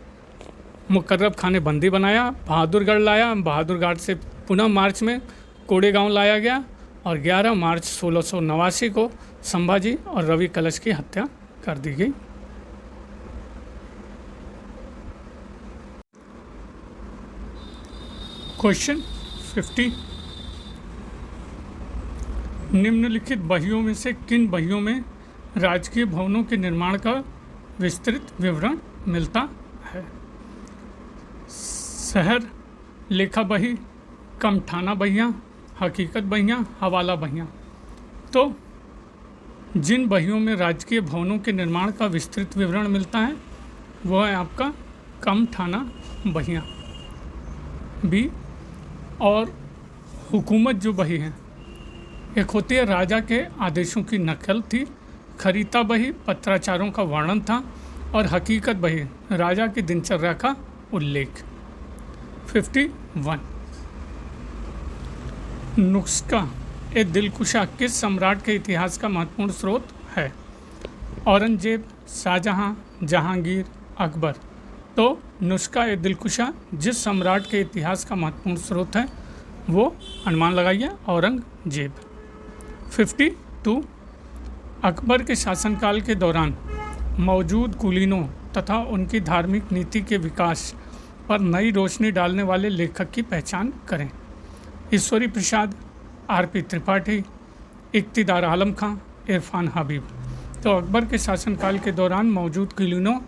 मुकर्रब खां ने बंदी बनाया, बहादुरगढ़ लाया, बहादुरगढ़ से पुनः मार्च में कोंडेगांव लाया गया, और 11 मार्च 1689 को संभाजी और रवि कलश की हत्या कर दी गई। क्वेश्चन 50 निम्नलिखित बहियों में से किन बहियों में राजकीय भवनों के निर्माण का विस्तृत विवरण मिलता है? शहर लेखा बही, कमठाना बहियाँ, हकीकत बहियाँ, हवाला बहियाँ। तो जिन बहियों में राजकीय भवनों के निर्माण का विस्तृत विवरण मिलता है वह है आपका कमठाना बहियाँ बी। और हुकूमत जो बही है, एक होती है राजा के आदेशों की नकल थी, खरीता बही पत्राचारों का वर्णन था, और हकीकत बही राजा की दिनचर्या का उल्लेख। 51 नुस्खा ए दिलकुशा किस सम्राट के इतिहास का महत्वपूर्ण स्रोत है? औरंगजेब, शाहजहां, जहांगीर, अकबर। तो नुस्खा ए दिलकुशा जिस सम्राट के इतिहास का महत्वपूर्ण स्रोत है वो अनुमान लगाइए औरंगजेब। 52 अकबर के शासनकाल के दौरान मौजूद कुलीनों तथा उनकी धार्मिक नीति के विकास पर नई रोशनी डालने वाले लेखक की पहचान करें। ईश्वरी प्रसाद, आर.पी. त्रिपाठी, इख्तियार आलम खां, इरफान हबीब। तो अकबर के शासनकाल के दौरान मौजूद कुलीनों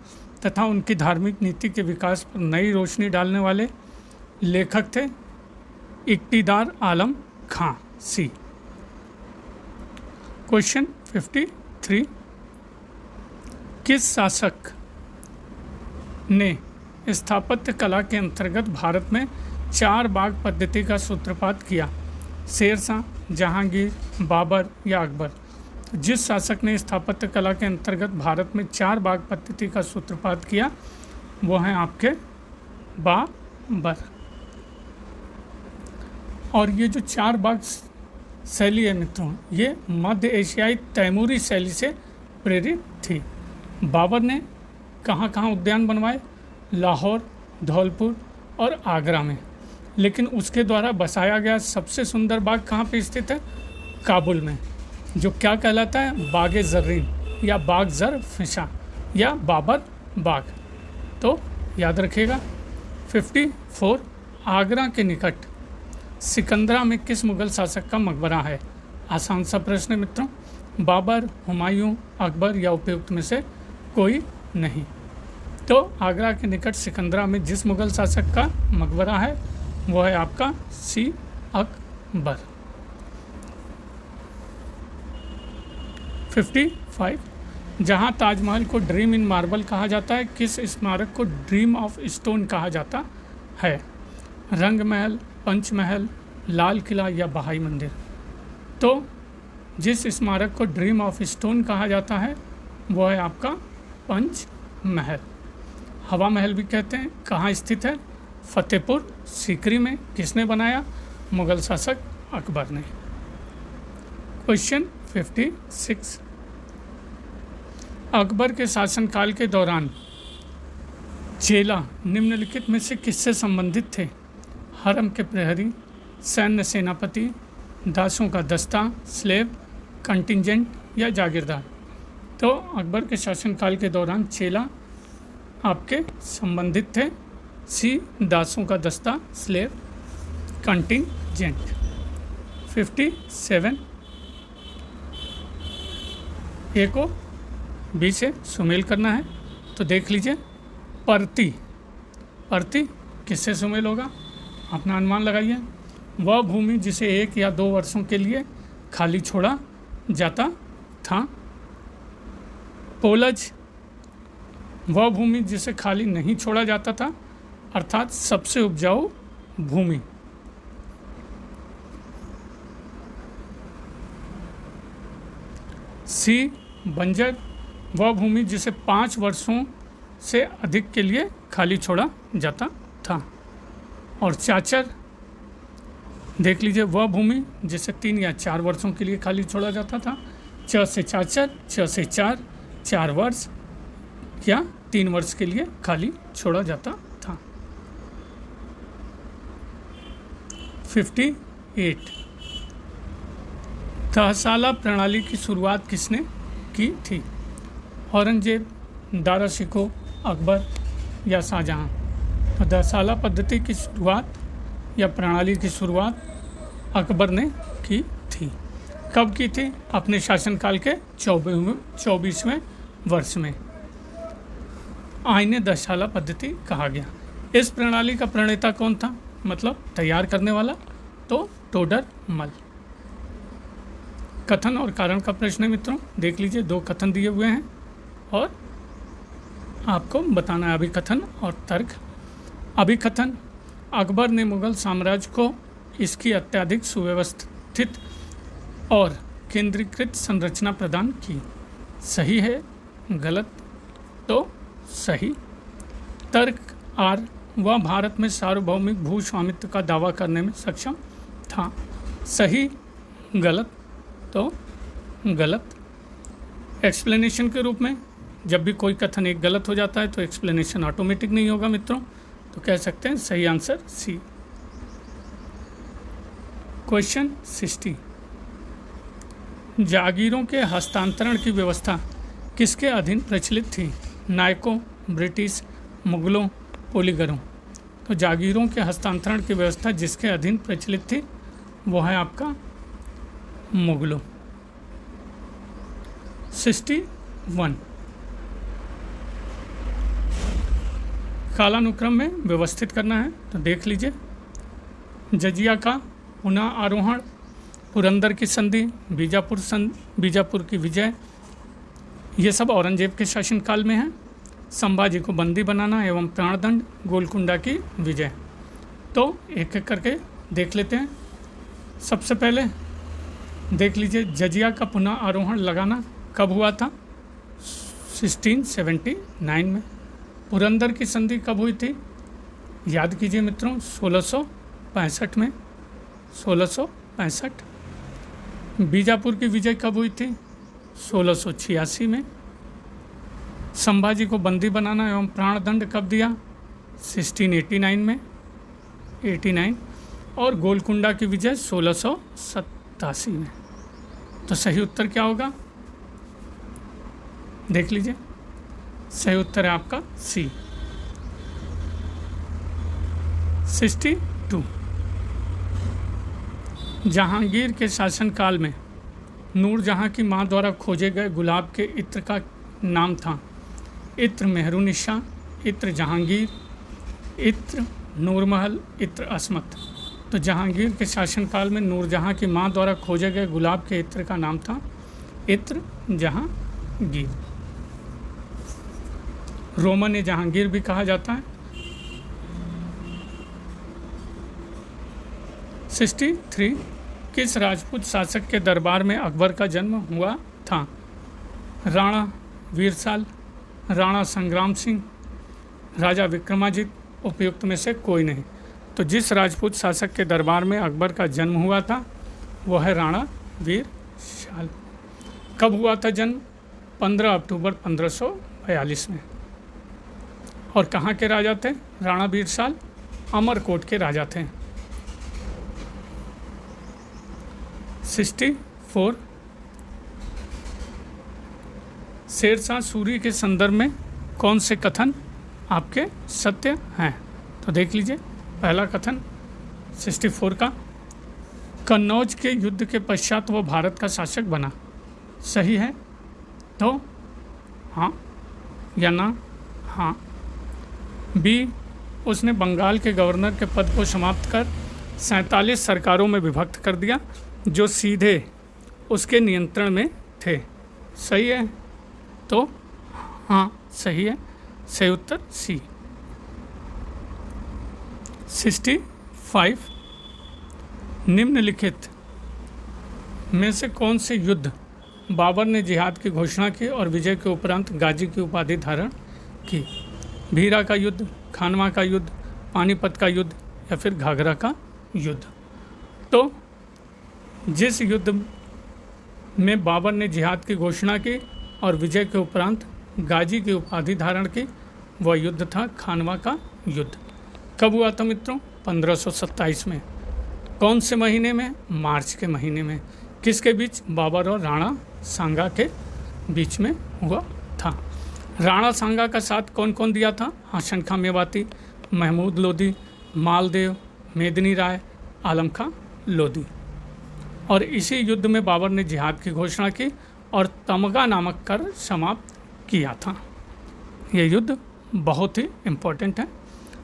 तथा उनकी धार्मिक नीति के विकास पर नई रोशनी डालने वाले लेखक थे इख्तियार आलम खां। सी। क्वेश्चन 53, किस शासक ने स्थापत्य कला के अंतर्गत भारत में 4 बाग पद्धति का सूत्रपात किया? शेरशाह, जहांगीर, बाबर या अकबर? जिस शासक ने स्थापत्य कला के अंतर्गत भारत में 4 बाग पद्धति का सूत्रपात किया वो हैं आपके बाबर। और ये जो 4 बाग शैली है मित्रों, ये मध्य एशियाई तैमूरी शैली से प्रेरित थी। बाबर ने कहाँ कहाँ उद्यान बनवाए? लाहौर, धौलपुर और आगरा में। लेकिन उसके द्वारा बसाया गया सबसे सुंदर बाग कहाँ पे स्थित है? काबुल में, जो क्या कहलाता है? बागे ज़र्रीन या बाग ज़र फिशा या बाबर बाग। तो याद रखिएगा। 54, आगरा के निकट सिकंदरा में किस मुग़ल शासक का मकबरा है? आसान सा प्रश्न है मित्रों। बाबर, हुमायूं, अकबर या उपयुक्त में से कोई नहीं। तो आगरा के निकट सिकंदरा में जिस मुग़ल शासक का मकबरा है वो है आपका सी. अकबर। 55, जहाँ ताजमहल को ड्रीम इन मार्बल कहा जाता है, किस स्मारक को ड्रीम ऑफ स्टोन कहा जाता है? रंग महल, पंचमहल, लाल किला या बहाई मंदिर? तो जिस स्मारक को ड्रीम ऑफ स्टोन कहा जाता है वो है आपका पंचमहल। हवा महल भी कहते हैं। कहाँ स्थित है? फतेहपुर सीकरी में। किसने बनाया? मुग़ल शासक अकबर ने। क्वेश्चन 56, अकबर के शासनकाल के दौरान चेला निम्नलिखित में से किससे संबंधित थे? हरम के प्रहरी, सैन्य सेनापति, दासों का दस्ता, स्लेव, कंटिजेंट या जागीरदार? तो अकबर के शासनकाल के दौरान चेला आपके संबंधित थे सी. दासों का दस्ता, स्लेव, कंटिजेंट। 57, ए को बी से सुमेल करना है तो देख लीजिए। परती किससे सुमेल होगा? अपना अनुमान लगाइए। वह भूमि जिसे 1 या 2 वर्षों के लिए खाली छोड़ा जाता था। पोलज, वह भूमि जिसे खाली नहीं छोड़ा जाता था, अर्थात सबसे उपजाऊ भूमि। सी. बंजर, वह भूमि जिसे 5 वर्षों से अधिक के लिए खाली छोड़ा जाता था। और चाचर, देख लीजिए, वह भूमि जिसे 3 या 4 वर्षों के लिए खाली छोड़ा जाता था। च से चाचर, च से 4 वर्ष या 3 वर्ष के लिए खाली छोड़ा जाता था। 58, तहसाला प्रणाली की शुरुआत किसने की थी? औरंगजेब, दारा शिकोह, अकबर या शाहजहां? तो तहसाला पद्धति की शुरुआत या प्रणाली की शुरुआत अकबर ने की थी। कब की थी? अपने शासनकाल के 24वें वर्ष में। आईने तहसाला पद्धति कहा गया। इस प्रणाली का प्रणेता कौन था? मतलब तैयार करने वाला? तो टोडर मल। कथन और कारण का प्रश्न है मित्रों। देख लीजिए, 2 कथन दिए हुए हैं और आपको बताना है अभिकथन और तर्क। अभिकथन, अकबर ने मुग़ल साम्राज्य को इसकी अत्यधिक सुव्यवस्थित और केंद्रीकृत संरचना प्रदान की। सही है, गलत? तो सही। तर्क आर, वह भारत में सार्वभौमिक भू स्वामित्व का दावा करने में सक्षम था। सही, गलत? तो गलत। एक्सप्लेनेशन के रूप में जब भी कोई कथन एक गलत हो जाता है तो एक्सप्लेनेशन ऑटोमेटिक नहीं होगा मित्रों, तो कह सकते हैं सही आंसर सी। क्वेश्चन 60, जागीरों के हस्तांतरण की व्यवस्था किसके अधीन प्रचलित थी? नायकों, ब्रिटिश, मुगलों, पोलीगरों? तो जागीरों के हस्तांतरण की व्यवस्था जिसके अधीन प्रचलित थी? वो है आपका मुगलों। 61 कालानुक्रम में व्यवस्थित करना है, तो देख लीजिए। जजिया का पुनः आरोहण, पुरंदर की संधि, बीजापुर की विजय, ये सब औरंगजेब के शासनकाल में है। संभाजी को बंदी बनाना एवं प्राणदंड, गोलकुंडा की विजय। तो एक एक करके देख लेते हैं। सबसे पहले देख लीजिए, जजिया का पुनः आरोहण लगाना कब हुआ था? 1679 में। पुरंदर की संधि कब हुई थी? याद कीजिए मित्रों, 1665 में, 1665। बीजापुर की विजय कब हुई थी? 1686 में। संभाजी को बंदी बनाना एवं प्राणदंड कब दिया? 1689 में, 89। और गोलकुंडा की विजय 1687 में। तो सही उत्तर क्या होगा? देख लीजिए, सही उत्तर है आपका सी। 62 जहांगीर के शासनकाल में नूरजहां की मां द्वारा खोजे गए गुलाब के इत्र का नाम था? इत्र मेहरुनिशा, इत्र जहांगीर, इत्र नूरमहल, इत्र अस्मत। तो जहांगीर के शासनकाल में नूरजहां की मां द्वारा खोजे गए गुलाब के इत्र का नाम था इत्र जहांगीर। रोमन ए जहांगीर भी कहा जाता है। 63 किस राजपूत शासक के दरबार में अकबर का जन्म हुआ था? राणा वीरसाल, राणा संग्राम सिंह, राजा विक्रमादित्य, उपयुक्त में से कोई नहीं। तो जिस राजपूत शासक के दरबार में अकबर का जन्म हुआ था वो है राणा वीरसाल। कब हुआ था जन्म? 15 अक्टूबर 1542 में। और कहाँ के राजा थे राणा वीरसाल? अमरकोट के राजा थे। 64 शेरशाह सूरी के संदर्भ में कौन से कथन आपके सत्य हैं? तो देख लीजिए, पहला कथन 64 का, कन्नौज के युद्ध के पश्चात वो भारत का शासक बना। सही है? तो हाँ या ना? हाँ। बी, उसने बंगाल के गवर्नर के पद को समाप्त कर 47 सरकारों में विभक्त कर दिया जो सीधे उसके नियंत्रण में थे। सही है? तो हाँ सही है, सही उत्तर सी। 65 निम्नलिखित में से कौन से युद्ध बाबर ने जिहाद की घोषणा की और विजय के उपरांत गाजी की उपाधि धारण की? भीरा का युद्ध, खानवा का युद्ध, पानीपत का युद्ध या फिर घाघरा का युद्ध? तो जिस युद्ध में बाबर ने जिहाद की घोषणा की और विजय के उपरांत गाजी की उपाधि धारण की, वह युद्ध था खानवा का युद्ध। कब हुआ था मित्रों? 1527 में। कौन से महीने में? मार्च के महीने में। किसके बीच? बाबर और राणा सांगा के बीच में हुआ था। राणा सांगा का साथ कौन कौन दिया था? हाशन खां मेवाती, महमूद लोदी, मालदेव, मेदिनी राय, आलम खां लोदी। और इसी युद्ध में बाबर ने जिहाद की घोषणा की और तमगा नामक कर समाप्त किया था। यह युद्ध बहुत ही इम्पोर्टेंट है।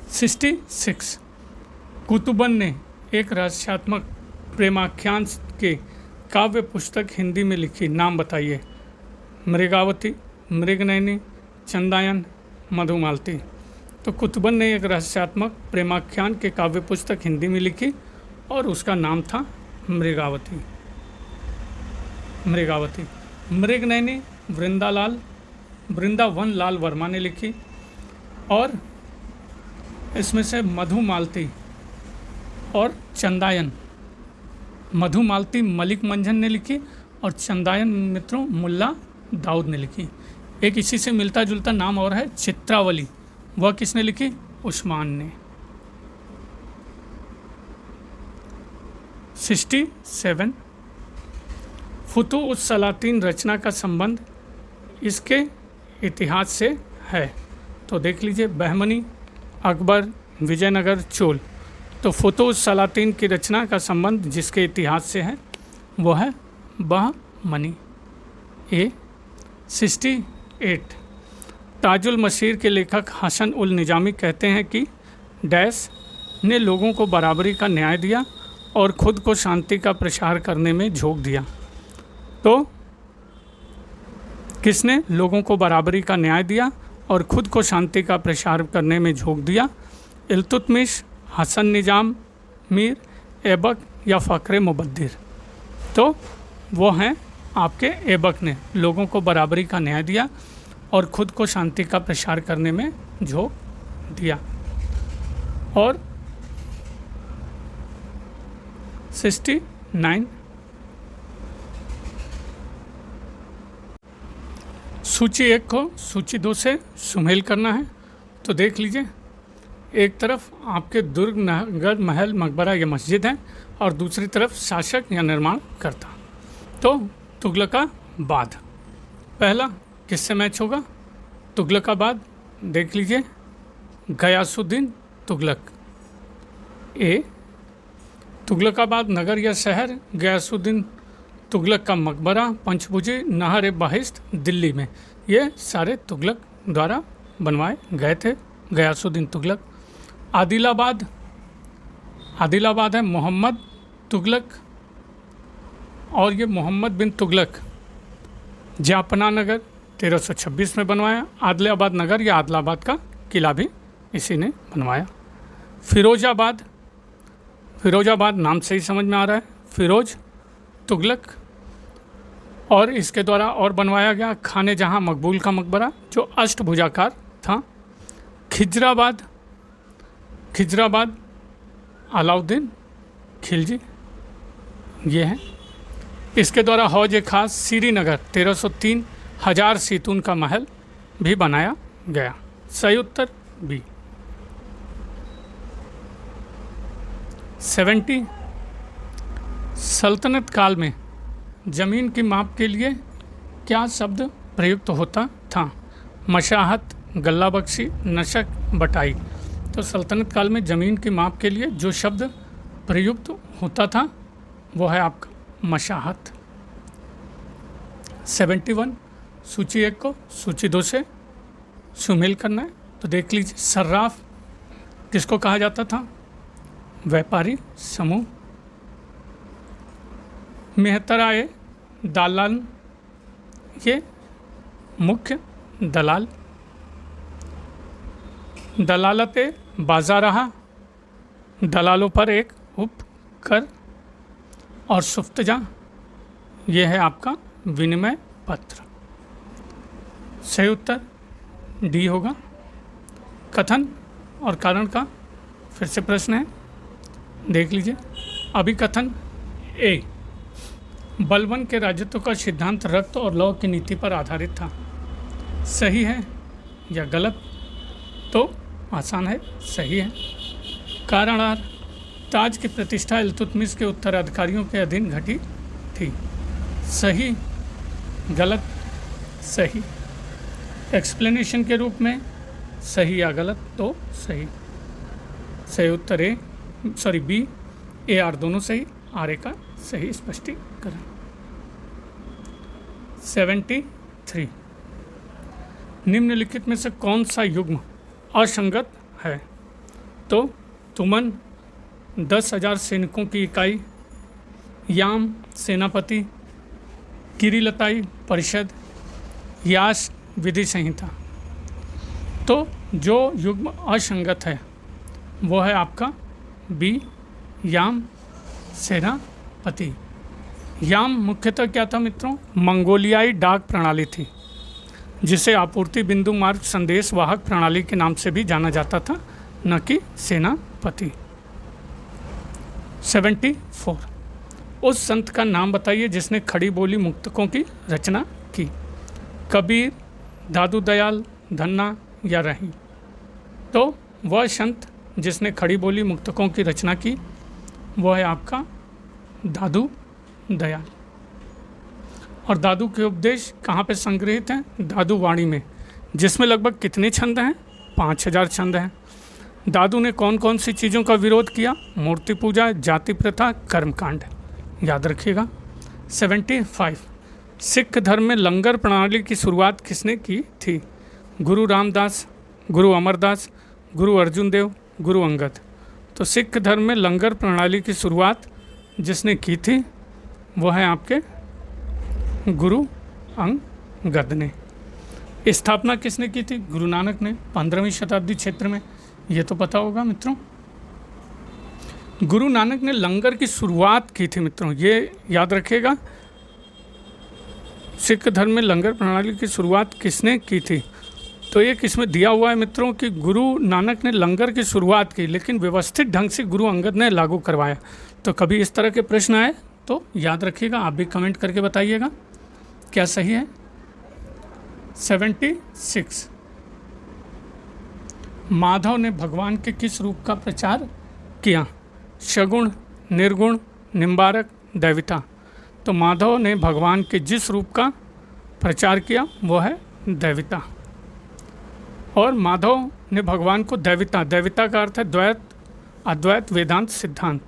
66 कुतुबन ने एक रहस्यात्मक प्रेमाख्यान के काव्य पुस्तक हिंदी में लिखी, नाम बताइए। मृगावती, मृगनयनी, चंदायन, मधुमालती। तो कुतुबन ने एक रहस्यात्मक प्रेमाख्यान के काव्य पुस्तक हिंदी में लिखी और उसका नाम था मृगावती। मृगावती। मृगनयनी वृंदावन लाल वर्मा ने लिखी और इसमें से मधुमालती और चंदायन, मधुमालती मलिक मंझन ने लिखी और चंदायन मित्रों मुल्ला दाऊद ने लिखी। एक इसी से मिलता जुलता नाम और है चित्रावली, वह किसने लिखी? उस्मान ने। 67 फुतू उस सलातीन रचना का संबंध इसके इतिहास से है? तो देख लीजिए, बहमनी, अकबर, विजयनगर, चोल। तो फुतूह सलातीन की रचना का संबंध जिसके इतिहास से है वो है बहमनी। ए 68 ताजुल मसीर के लेखक हसन उल निजामी कहते हैं कि डैश ने लोगों को बराबरी का न्याय दिया और ख़ुद को शांति का प्रसार करने में झोंक दिया। तो किसने लोगों को बराबरी का न्याय दिया और ख़ुद को शांति का प्रसार करने में झोंक दिया? इल्तुतमिश, हसन निजाम, मीर ऐबक या फ़ख्र मुबद्दिर? तो वो हैं आपके ऐबक ने लोगों को बराबरी का न्याय दिया और ख़ुद को शांति का प्रसार करने में झोंक दिया। और 69 सूची 1 को सूची 2 से सुमेल करना है। तो देख लीजिए, एक तरफ आपके दुर्ग, नगर, महल, मकबरा या मस्जिद है और दूसरी तरफ शासक या निर्माण करता। तो तुगलकाबाद पहला किससे मैच होगा? तुगलकाबाद देख लीजिए, गयासुद्दीन तुगलक। ए तुगलकाबाद नगर या शहर, गयासुद्दीन तुगलक का मकबरा पंचभुजी नहर बहिश्त दिल्ली में, ये सारे तुगलक द्वारा बनवाए गए थे, गयासुद्दीन तुगलक। आदिलाबाद, आदिलाबाद है मोहम्मद तुगलक और ये मोहम्मद बिन तुगलक जापना नगर 1326 में बनवाया। आदिलाबाद नगर या आदिलाबाद का किला भी इसी ने बनवाया। फिरोजाबाद, फिरोजाबाद नाम से ही समझ में आ रहा है, फिरोज तुगलक, और इसके द्वारा और बनवाया गया खाने जहाँ मकबूल का मकबरा जो अष्टभुजाकार था। खिजराबाद, खिजराबाद अलाउद्दीन खिलजी ये है। इसके द्वारा हौज खास श्रीनगर 1303 हजार सीतून का महल भी बनाया गया। सही उत्तर बी। 70 सल्तनत काल में ज़मीन की माप के लिए क्या शब्द प्रयुक्त होता था? मशाहत, गल्ला बख्शी, नशक, बटाई। तो सल्तनत काल में ज़मीन की माप के लिए जो शब्द प्रयुक्त होता था वो है आपका मशाहत। 71 सूची 1 को सूची 2 से सुमेल करना है। तो देख लीजिए, सर्राफ किसको कहा जाता था? व्यापारी समूह। मेहतराए दालाल, ये मुख्य दलाल। दलालते बाज़ारहा, दलालों पर एक उपकर। और सुफ्तजा, ये है आपका विनिमय पत्र। सही उत्तर डी होगा। कथन और कारण का फिर से प्रश्न है, देख लीजिए। अभिकथन ए, बलबन के राजत्व का सिद्धांत रक्त और लौ की नीति पर आधारित था। सही है या गलत? तो आसान है, सही है। कारण आर, ताज की प्रतिष्ठा इल्तुतमिश के उत्तराधिकारियों के अधीन घटी थी। सही, गलत? सही। एक्सप्लेनेशन के रूप में सही या गलत? तो सही। सही उत्तर ए, सॉरी बी, ए आर दोनों सही, आर ए का सही स्पष्टीकरण। 73 निम्नलिखित में से कौन सा युग्म असंगत है? तो तुमन 10,000 सैनिकों की इकाई, याम सेनापति, किरीलताई परिषद, यास विधि संहिता। तो जो युग्म असंगत है वो है आपका बी, याम सेनापति। याम मुख्यतः क्या था मित्रों? मंगोलियाई डाक प्रणाली थी जिसे आपूर्ति बिंदु मार्ग संदेश वाहक प्रणाली के नाम से भी जाना जाता था, न कि सेनापति। 74 उस संत का नाम बताइए जिसने खड़ी बोली मुक्तकों की रचना की। कबीर, दादू दयाल, धन्ना या रही? तो वह संत जिसने खड़ी बोली मुक्तकों की रचना की वो है आपका दादू दयाल। और दादू के उपदेश कहाँ पे संग्रहित हैं? दादू वाणी में, जिसमें लगभग कितने छंद हैं? 5,000 छंद हैं। दादू ने कौन कौन सी चीज़ों का विरोध किया? मूर्ति पूजा, जाति प्रथा, कर्मकांड। याद रखिएगा। 75 सिख धर्म में लंगर प्रणाली की शुरुआत किसने की थी? गुरु रामदास, गुरु अमरदास, गुरु अर्जुन देव, गुरु अंगद। तो सिख धर्म में लंगर प्रणाली की शुरुआत जिसने की थी वो है आपके गुरु अंगद ने। स्थापना किसने की थी? गुरु नानक ने 15वीं शताब्दी क्षेत्र में। ये तो पता होगा मित्रों। गुरु नानक ने लंगर की शुरुआत की थी मित्रों, ये याद रखिएगा। सिख धर्म में लंगर प्रणाली की शुरुआत किसने की थी? तो ये किसमें दिया हुआ है मित्रों कि गुरु नानक ने लंगर की शुरुआत की, लेकिन व्यवस्थित ढंग से गुरु अंगद ने लागू करवाया। तो कभी इस तरह के प्रश्न आए तो याद रखिएगा, आप भी कमेंट करके बताइएगा क्या सही है। 76 माधव ने भगवान के किस रूप का प्रचार किया? सगुण, निर्गुण, निम्बारक, दैविता। तो माधव ने भगवान के जिस रूप का प्रचार किया वो है दैविता। और माधव ने भगवान को दैविता, दैविता का अर्थ है द्वैत, अद्वैत वेदांत सिद्धांत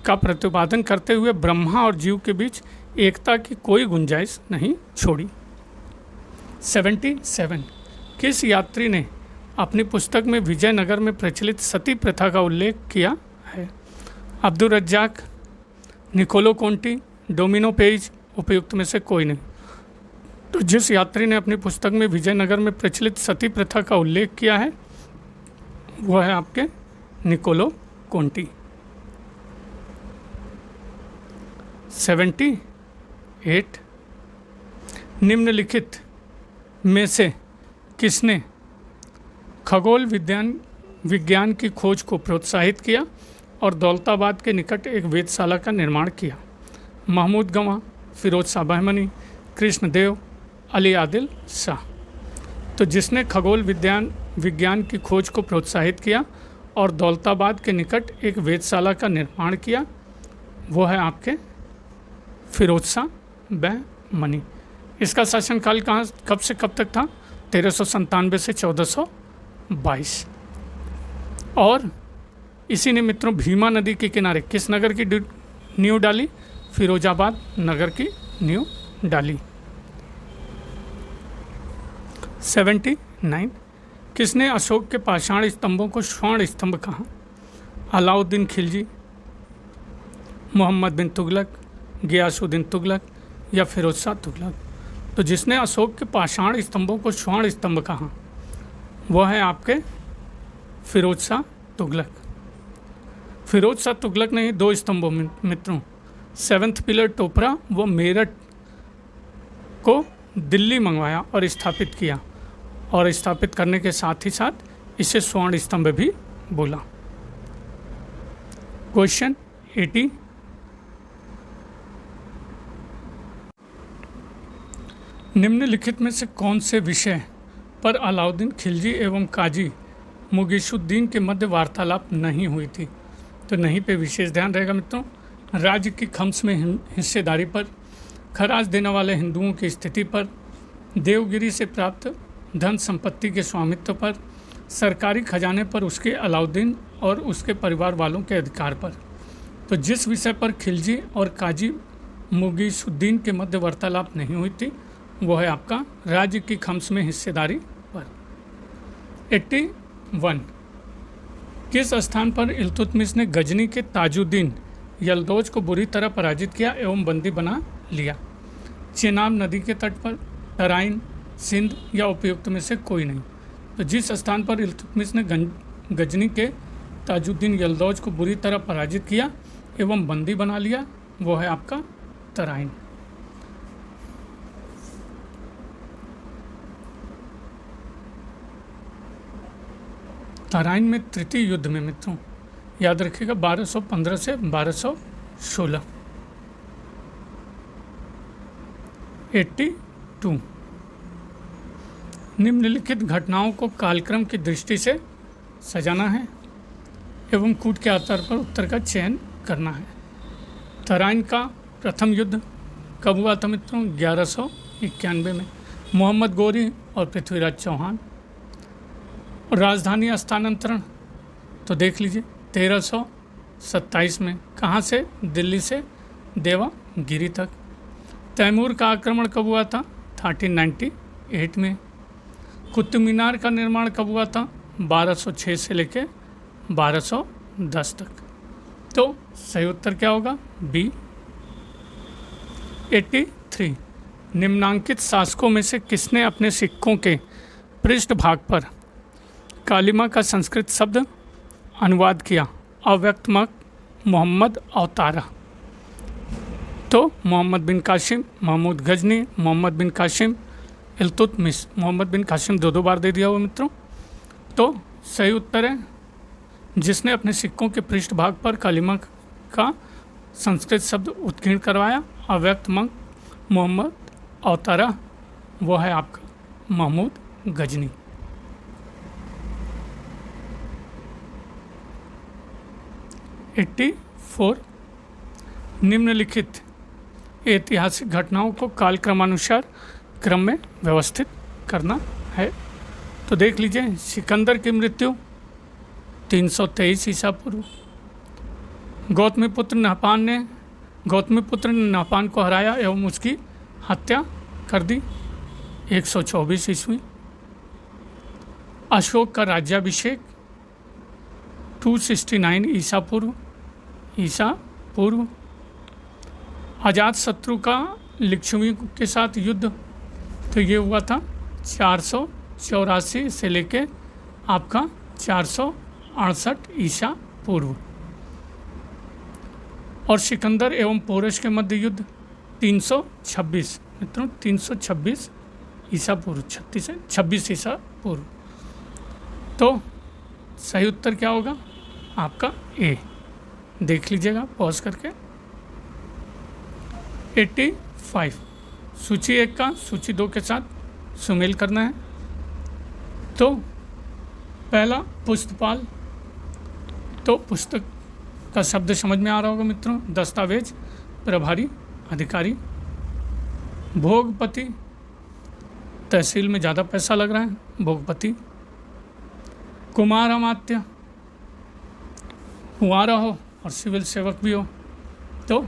का प्रतिपादन करते हुए ब्रह्मा और जीव के बीच एकता की कोई गुंजाइश नहीं छोड़ी। 77 किस यात्री ने अपनी पुस्तक में विजयनगर में प्रचलित सती प्रथा का उल्लेख किया है? Abdul Razzaq, Niccolo Conti, Domingo Paes, उपयुक्त में से कोई नहीं। तो जिस यात्री ने अपनी पुस्तक में विजयनगर में प्रचलित सती प्रथा का उल्लेख किया है वह है आपके निकोलो कोंटी। 78 निम्नलिखित में से किसने खगोल विज्ञान की खोज को प्रोत्साहित किया और दौलताबाद के निकट एक वेधशाला का निर्माण किया? महमूद गवां, फिरोज शाह बहमनी, कृष्ण देव, अली आदिल शाह। तो जिसने खगोल विज्ञान की खोज को प्रोत्साहित किया और दौलताबाद के निकट एक वेधशाला का निर्माण किया वो है आपके फिरोज शाह बहमनी। इसका शासनकाल कब से कब तक था? 1397 से 1422। और इसी ने मित्रों भीमा नदी के किनारे किस नगर की नींव डाली? फिरोजाबाद नगर की नींव डाली। 79 किसने अशोक के पाषाण स्तंभों को स्वर्ण स्तंभ कहा? अलाउद्दीन खिलजी, मोहम्मद बिन तुगलक, गियासुद्दीन तुगलक या फिरोज शाह तुगलक। तो जिसने अशोक के पाषाण स्तंभों को स्वर्ण स्तंभ कहा वह है आपके फिरोज शाह तुगलक। फिरोज शाह तुगलक ने ही 2 स्तंभों मित्रों 7th पिलर टोपरा व मेरठ को दिल्ली मंगवाया और स्थापित किया, और स्थापित करने के साथ ही साथ इसे स्वर्ण स्तंभ भी बोला। क्वेश्चन 80 निम्नलिखित में से कौन से विषय पर अलाउद्दीन खिलजी एवं काजी मुगीसुद्दीन के मध्य वार्तालाप नहीं हुई थी? तो नहीं पे विशेष ध्यान रहेगा मित्रों। राज्य की खम्स में हिस्सेदारी पर, खराज देने वाले हिंदुओं की स्थिति पर, देवगिरी से प्राप्त धन संपत्ति के स्वामित्व पर, सरकारी खजाने पर उसके अलाउद्दीन और उसके परिवार वालों के अधिकार पर। तो जिस विषय पर खिलजी और काजी मुगीसुद्दीन के मध्य वार्तालाप नहीं हुई थी वो है आपका राज्य की खम्स में हिस्सेदारी पर। 81 किस स्थान पर इल्तुतमिश ने गजनी के ताजुद्दीन यलदौज को बुरी तरह पराजित किया एवं बंदी बना लिया? चेनाब नदी के तट पर, तराइन, सिंध या उपयुक्त में से कोई नहीं। तो जिस स्थान पर इल्तुतमिश ने गजनी के ताजुद्दीन यलदौज को बुरी तरह पराजित किया एवं बंदी बना लिया वो है आपका तराइन। तराइन में तृतीय युद्ध में मित्रों याद रखिएगा 1215 से 1216। 82 निम्नलिखित घटनाओं को कालक्रम की दृष्टि से सजाना है एवं कूट के आधार पर उत्तर का चयन करना है। तराइन का प्रथम युद्ध कब हुआ था मित्रों? 1191 में। मोहम्मद गोरी और पृथ्वीराज चौहान। राजधानी स्थानांतरण तो देख लीजिए 1327 में। कहाँ से? दिल्ली से देवागिरी तक। तैमूर का आक्रमण कब हुआ था? 1398 में। कुतुब मीनार का निर्माण कब हुआ था? 1206 से लेके 1210 तक। तो सही उत्तर क्या होगा? बी। 83 निम्नांकित शासकों में से किसने अपने सिक्कों के पृष्ठभाग पर कालिमा का संस्कृत शब्द अनुवाद किया? अव्यक्तमक, मोहम्मद अवतारा। तो मोहम्मद बिन कासिम, महमूद गजनी, मोहम्मद बिन कासिम, इल्तुतमिश। मोहम्मद बिन कासिम दो बार दे दिया हुआ मित्रों। तो सही उत्तर है जिसने अपने सिक्कों के पृष्ठभाग पर कालिमा का संस्कृत शब्द उत्कीर्ण करवाया, अव्यक्तमक, मोहम्मद अवतारा, वो है आपका महमूद गजनी। एट्टी 4 निम्नलिखित ऐतिहासिक घटनाओं को कालक्रमानुसार क्रम में व्यवस्थित करना है। तो देख लीजिए, सिकंदर की मृत्यु 323 ईसा पूर्व। गौतमीपुत्र नहपान को हराया एवं उसकी हत्या कर दी 124 ईस्वी। अशोक का राज्याभिषेक 269 ईसा पूर्व। अजातशत्रु का लिच्छवी के साथ युद्ध, तो ये हुआ था 484 से लेके आपका 468 ईसा पूर्व। और सिकंदर एवं पोरस के मध्य युद्ध 326 मित्रों, 326 ईसा पूर्व, 26 ईसा पूर्व। तो सही उत्तर क्या होगा आपका? ए। देख लीजिएगा पॉज करके। 85 सूची 1 का सूची 2 के साथ सुमेल करना है। तो पहला पुस्तपाल, तो पुस्तक का शब्द समझ में आ रहा होगा मित्रों। दस्तावेज, प्रभारी, अधिकारी। भोगपति, तहसील में ज़्यादा पैसा लग रहा है, भोगपति। कुमार अमात्य, कुंवारा हो और सिविल सेवक भी हो, तो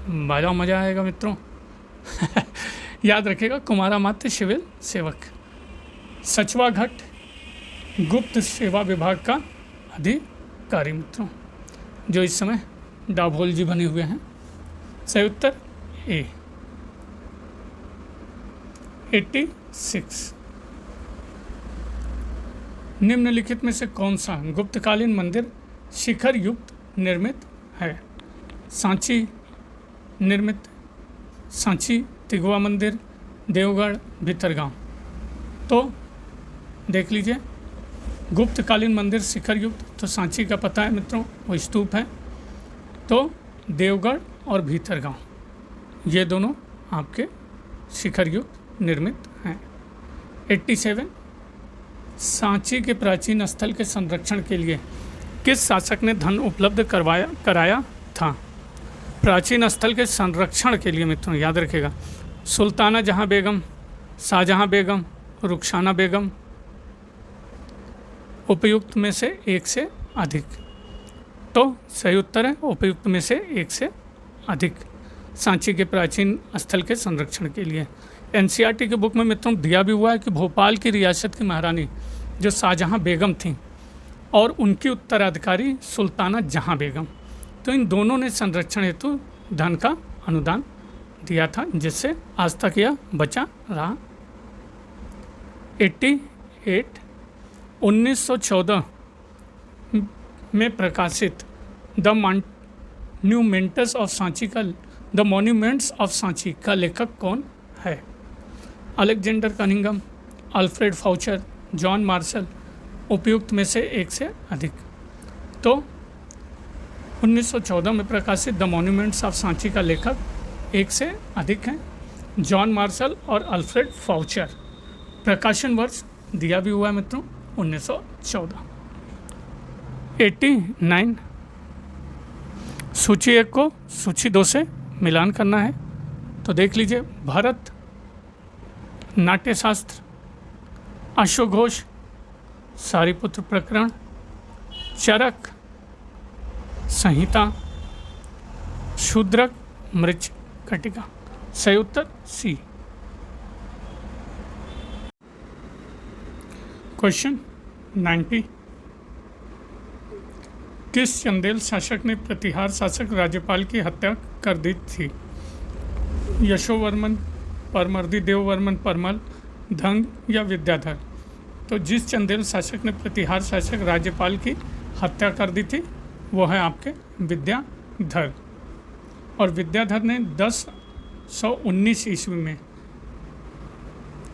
बड़ा मज़ा आएगा मित्रों। याद रखिएगा, कुमार अमात्य, सिविल सेवक। सचवा घट, गुप्त सेवा विभाग का अधिकारी मित्रों, जो इस समय डाभोल जी बने हुए हैं। सही उत्तर ए। 86 निम्नलिखित में से कौन सा गुप्तकालीन मंदिर शिखर युक्त निर्मित है? सांची निर्मित, सांची तिगवा मंदिर, देवगढ़, भीतरगांव। तो देख लीजिए, गुप्तकालीन मंदिर शिखर युक्त, तो सांची का पता है मित्रों, वो स्तूप है। तो देवगढ़ और भीतरगांव, ये दोनों आपके शिखर युक्त निर्मित हैं। 87 सांची के प्राचीन स्थल के संरक्षण के लिए किस शासक ने धन उपलब्ध कराया था? प्राचीन स्थल के संरक्षण के लिए मित्रों याद रखिएगा, सुल्ताना जहां बेगम, शाहजहां बेगम, रुखसाना बेगम। उपयुक्त में से एक से अधिक। तो सही उत्तर है उपयुक्त में से एक से अधिक, सांची के प्राचीन स्थल के संरक्षण के लिए। एनसीईआरटी के बुक में मित्रों दिया भी हुआ है कि भोपाल की रियासत की महारानी जो शाहजहां बेगम थी और उनकी उत्तराधिकारी सुल्ताना जहां बेगम, तो इन दोनों ने संरक्षण हेतु धन का अनुदान दिया था, जिससे आज तक यह बचा रहा। 88 1914 में प्रकाशित द मॉन्यूमेंट्स ऑफ सांची का लेखक कौन है? Alexander Cunningham, Alfred Foucher, John Marshall. उपयुक्त में से एक से अधिक। तो 1914 में प्रकाशित द मॉन्यूमेंट्स ऑफ सांची का लेखक एक से अधिक हैं, जॉन मार्शल और अल्फ्रेड फाउचर। प्रकाशन वर्ष दिया भी हुआ है मित्रों 1914। 89 सूची 1 को सूची 2 से मिलान करना है। तो देख लीजिए, भरत नाट्यशास्त्र, अश्वघोष सारिपुत्र प्रकरण, चरक संहिता, शूद्रक मृच कटिका। सही उत्तर सी। क्वेश्चन 90, किस चंदेल शासक ने प्रतिहार शासक राज्यपाल की हत्या कर दी थी? यशोवर्मन, परमर्दी देववर्मन परमल, धंग या विद्याधर? तो जिस चंदेल शासक ने प्रतिहार शासक राज्यपाल की हत्या कर दी थी वो है आपके विद्याधर। और विद्याधर ने 1019 ईस्वी में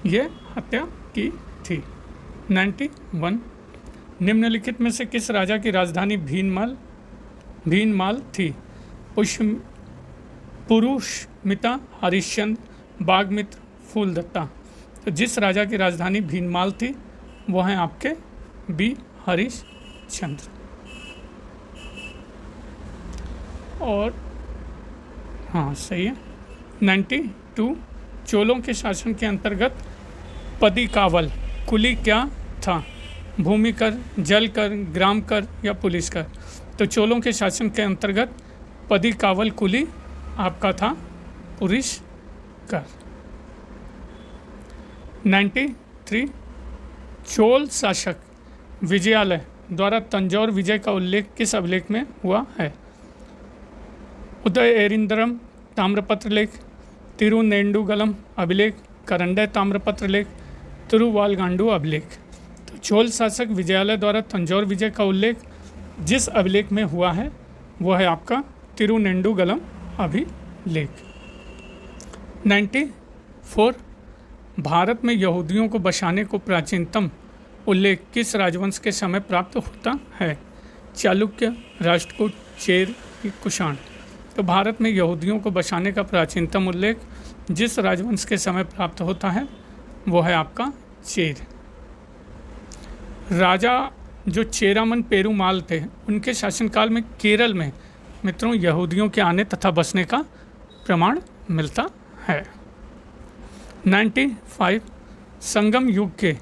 ये हत्या की थी। 91, निम्नलिखित में से किस राजा की राजधानी भीनमाल थी? पुरुषमिता, हरिश्चंद्र, बागमित्र, फूलदत्ता? तो जिस राजा की राजधानी भीनमाल थी वो हैं आपके बी हरिश्चंद्र। और हाँ सही है। 92, चोलों के शासन के अंतर्गत पदिकावल कुली क्या था? भूमि कर, जल कर, ग्राम कर या पुलिस कर? तो चोलों के शासन के अंतर्गत पदिकावल कुली आपका था पुलिस कर। 93, चोल शासक विजयालय द्वारा तंजौर विजय का उल्लेख किस अभिलेख में हुआ है? उदय एरिंदरम ताम्रपत्र लेख, तिरुनेंडुगलम अभिलेख, करंडय ताम्रपत्र लेख, तिरुवालगांडू अभिलेख? तो चोल शासक विजयालय द्वारा तंजौर विजय का उल्लेख जिस अभिलेख में हुआ है वो है आपका तिरुनेंडुगलम अभिलेख। 94, भारत में यहूदियों को बसाने को प्राचीनतम उल्लेख किस राजवंश के समय प्राप्त होता है? चालुक्य, राष्ट्रकूट, चेर, कुषाण? तो भारत में यहूदियों को बसाने का प्राचीनतम उल्लेख जिस राजवंश के समय प्राप्त होता है वो है आपका चेर। राजा जो चेरामन पेरुमाल थे उनके शासनकाल में केरल में मित्रों यहूदियों के आने तथा बसने का प्रमाण मिलता है। 95, संगम युग के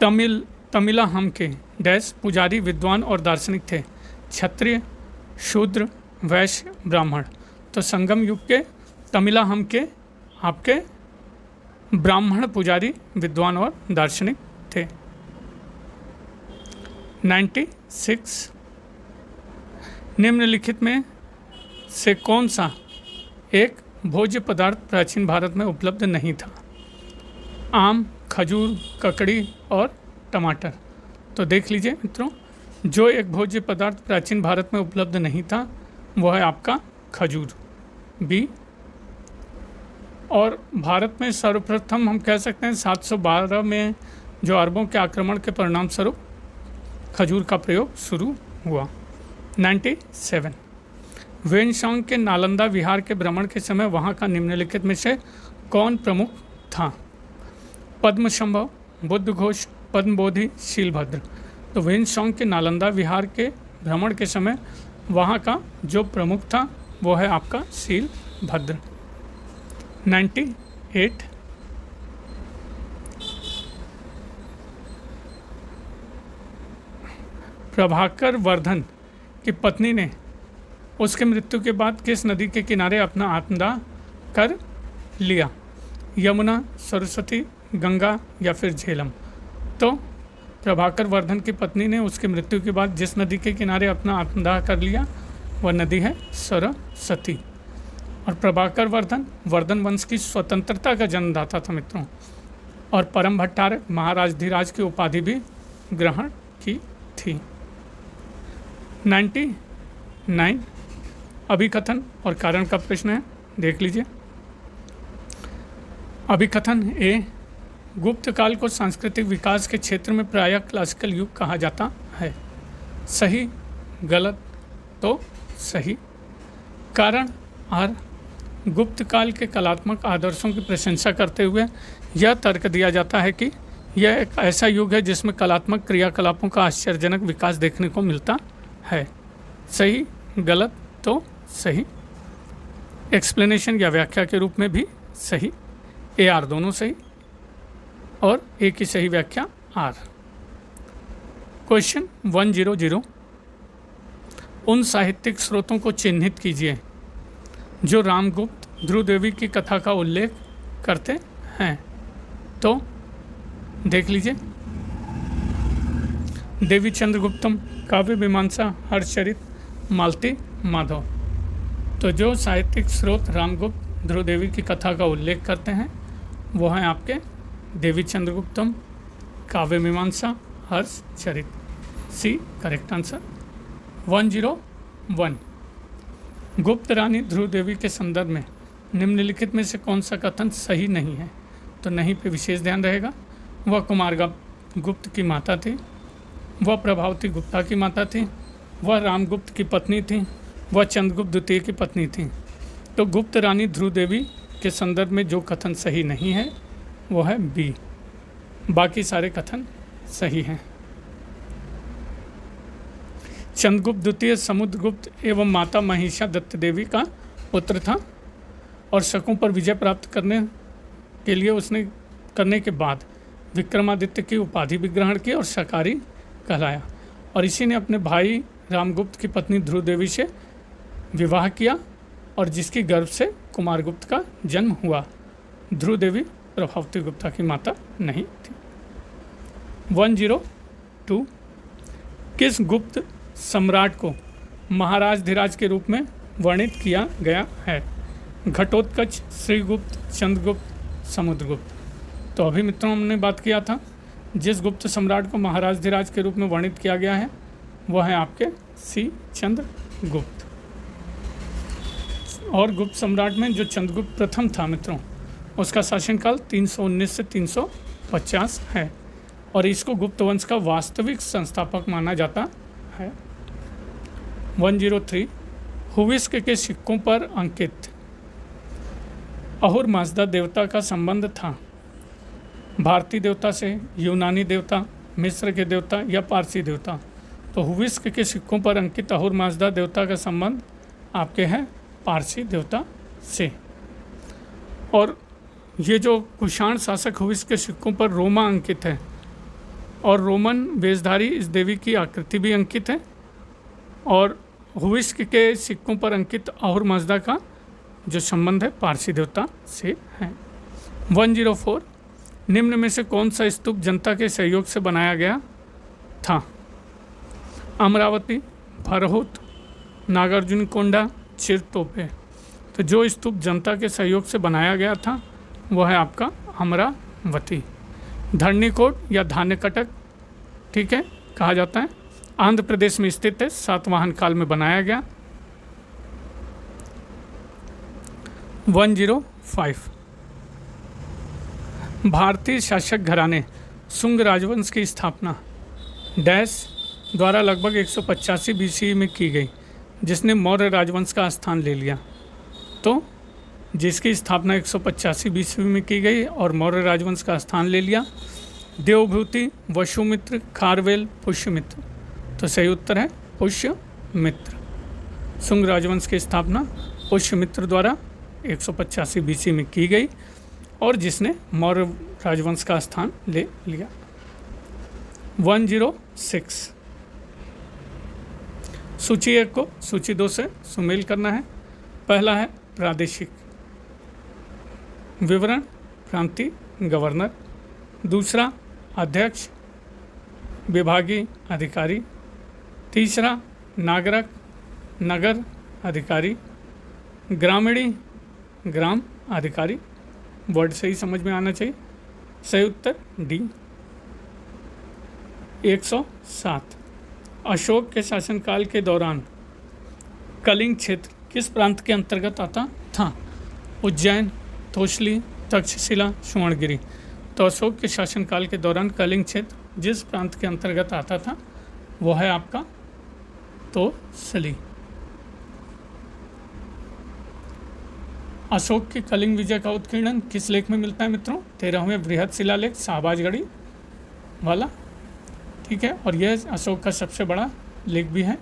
तमिलाहम के डैश पुजारी, विद्वान और दार्शनिक थे? क्षत्रिय, शूद्र, वैश्य, ब्राह्मण? तो संगम युग के तमिलाहम के आपके ब्राह्मण पुजारी, विद्वान और दार्शनिक थे। 96, निम्नलिखित में से कौन सा एक भोज्य पदार्थ प्राचीन भारत में उपलब्ध नहीं था? आम, खजूर, ककड़ी और टमाटर? तो देख लीजिए मित्रों, जो एक भोज्य पदार्थ प्राचीन भारत में उपलब्ध नहीं था वो है आपका खजूर, बी। और भारत में सर्वप्रथम हम कह सकते हैं 712 में जो अरबों के आक्रमण के परिणाम स्वरूप खजूर का प्रयोग शुरू हुआ। 97, वेनसांग के नालंदा विहार के भ्रमण के समय वहाँ का निम्नलिखित में से कौन प्रमुख था? पद्मसंभव, बुद्ध घोष, पद्मबोधि, शीलभद्र? तो वेनसांग के नालंदा विहार के भ्रमण के समय वहाँ का जो प्रमुख था वो है आपका शीलभद्र। 98, प्रभाकर वर्धन की पत्नी ने उसके मृत्यु के बाद किस नदी के किनारे अपना आत्मदाह कर लिया? यमुना, सरस्वती, गंगा या फिर झेलम? तो प्रभाकर वर्धन की पत्नी ने उसकी मृत्यु के बाद जिस नदी के किनारे अपना आत्मदाह कर लिया वह नदी है सरस्वती। और प्रभाकर वर्धन वर्धन वंश की स्वतंत्रता का जन्मदाता था मित्रों, और परम भट्टारक महाराजधिराज की उपाधि भी ग्रहण की थी। 99, अभिकथन और कारण का प्रश्न है, देख लीजिए। अभिकथन ए, गुप्त काल को सांस्कृतिक विकास के क्षेत्र में प्रायः क्लासिकल युग कहा जाता है। सही, गलत? तो सही। कारण आर, गुप्त काल के कलात्मक आदर्शों की प्रशंसा करते हुए यह तर्क दिया जाता है कि यह एक ऐसा युग है जिसमें कलात्मक क्रियाकलापों का आश्चर्यजनक विकास देखने को मिलता है। सही, गलत? तो सही। एक्सप्लेनेशन या व्याख्या के रूप में भी सही, ए आर दोनों सही, और एक ही सही व्याख्या आर। क्वेश्चन 100, उन साहित्यिक स्रोतों को चिन्हित कीजिए जो रामगुप्त ध्रुव देवी की कथा का उल्लेख करते हैं। तो देख लीजिए, देवी चंद्रगुप्तम, काव्य मीमांसा, हर्षचरित, मालती, माधव। तो जो साहित्यिक स्रोत रामगुप्त ध्रुव देवी की कथा का उल्लेख करते हैं वो हैं आपके देवी चंद्रगुप्तम, काव्य मीमांसा, हर्षचरित। सी करेक्ट आंसर। 101, गुप्त रानी ध्रुव देवी के संदर्भ में निम्नलिखित में से कौन सा कथन सही नहीं है? तो नहीं पे विशेष ध्यान रहेगा। वह कुमार गुप्त की माता थी, वह प्रभावती गुप्ता की माता थी, वह रामगुप्त की पत्नी थी, वह चंद्रगुप्त द्वितीय की पत्नी थी। तो गुप्त रानी ध्रुव देवी के संदर्भ में जो कथन सही नहीं है वो है बी, बाकी सारे कथन सही हैं। चंद्रगुप्त द्वितीय समुद्रगुप्त एवं माता महिषा दत्त देवी का पुत्र था और शकों पर विजय प्राप्त करने के बाद विक्रमादित्य की उपाधि भी ग्रहण की और शकारी कहलाया, और इसी ने अपने भाई रामगुप्त की पत्नी ध्रुव देवी से विवाह किया और जिसकी गर्भ से कुमारगुप्त का जन्म हुआ। ध्रुव देवी प्रभावती गुप्ता की माता नहीं थी। 102, किस गुप्त सम्राट को महाराज धीराज के रूप में वर्णित किया गया है? घटोत्कच, श्रीगुप्त, चंद्रगुप्त, समुद्रगुप्त। तो अभी मित्रों हमने बात किया था जिस गुप्त सम्राट को महाराज धीराज के रूप में वर्णित किया गया है वह है आपके सी चंद्रगुप्त। और गुप्त सम्राट में जो चंद्रगुप्त प्रथम था मित्रों, उसका शासनकाल 319 से 350 है और इसको गुप्त वंश का वास्तविक संस्थापक माना जाता है। 103, हुविस्क के सिक्कों पर अंकित अहुर माजदा देवता का संबंध था भारतीय देवता से, यूनानी देवता, मिस्र के देवता या पारसी देवता? तो हुविस्क के सिक्कों पर अंकित अहुर माजदा देवता का संबंध आपके हैं पारसी देवता से। और ये जो कुषाण शासक हुविस्क के सिक्कों पर रोमा अंकित है और रोमन वेशधारी इस देवी की आकृति भी अंकित है, और हुविस्क के सिक्कों पर अंकित अहुर माजदा का जो संबंध है पारसी देवता से है। 104, निम्न में से कौन सा स्तूप जनता के सहयोग से बनाया गया था? अमरावती, फरहुत, नागार्जुनकोंडा, चिरतोपे। तो जो स्तूप जनता के सहयोग से बनाया गया था वह है आपका अमरावती। धरणीकोट या धान्यकटक, ठीक है, कहा जाता है, आंध्र प्रदेश में स्थित है, सातवाहन काल में बनाया गया। 105, भारतीय शासक घराने शुंग राजवंश की स्थापना डैश द्वारा लगभग 185 BC में की गई, जिसने मौर्य राजवंश का स्थान ले लिया। तो जिसकी स्थापना 185 BC में की गई और मौर्य राजवंश का स्थान ले लिया, देवभूति, वसुमित्र, खारवेल, पुष्यमित्र। तो सही उत्तर है पुष्यमित्र। शुंग राजवंश की स्थापना पुष्यमित्र द्वारा 185 BC में की गई और जिसने मौर्य राजवंश का स्थान ले लिया। 106, सूची 1 को सूची 2 से सुमेल करना है। पहला है प्रादेशिक विवरण, प्रांतीय गवर्नर। दूसरा अध्यक्ष, विभागीय अधिकारी। तीसरा नागरक, नगर अधिकारी। ग्रामीणी, ग्राम अधिकारी। वर्ड से ही समझ में आना चाहिए। सही उत्तर डी। 107, अशोक के शासनकाल के दौरान कलिंग क्षेत्र किस प्रांत के अंतर्गत आता था? उज्जैन, तोशली, तक्षशिला, सुवर्णगिरी। तो अशोक के शासनकाल के दौरान कलिंग क्षेत्र जिस प्रांत के अंतर्गत आता था वो है आपका तोशली। अशोक के कलिंग विजय का उत्कीर्णन किस लेख में मिलता है मित्रों? 13वें बृहद शिलालेख शाहबाजगढ़ी वाला, ठीक है, और यह अशोक का सबसे बड़ा लेख भी है।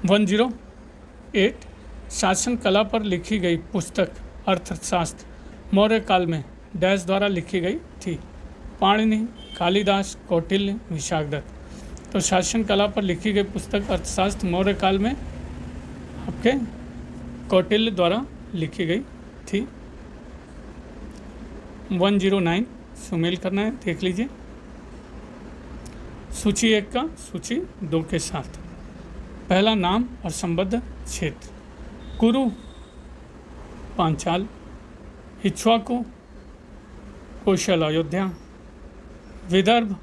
108, शासन कला पर लिखी गई पुस्तक अर्थशास्त्र मौर्य काल में डैश द्वारा लिखी गई थी। पाणिनि, कालिदास, कौटिल्य, विशाखदत्त। तो शासन कला पर लिखी गई पुस्तक अर्थशास्त्र मौर्य काल में आपके कौटिल्य द्वारा लिखी गई थी। 109 सुमेल करना है, देख लीजिए। सूची 1 का सूची 2 के साथ। पहला नाम और संबद्ध क्षेत्र। कुरु पांचाल, इक्ष्वाकु कौशल अयोध्या, विदर्भ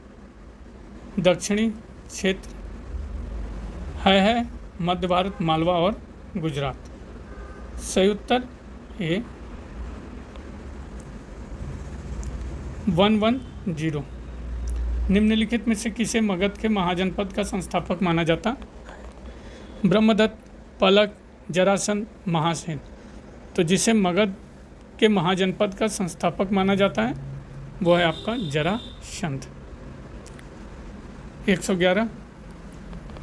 दक्षिणी क्षेत्र, है मध्य भारत मालवा और गुजरात। सही उत्तर ए 110। निम्नलिखित में से किसे मगध के महाजनपद का संस्थापक माना जाता? ब्रह्मदत्त, पलक, जरासंध, महासेन। तो जिसे मगध के महाजनपद का संस्थापक माना जाता है वो है आपका जरासंध। 111।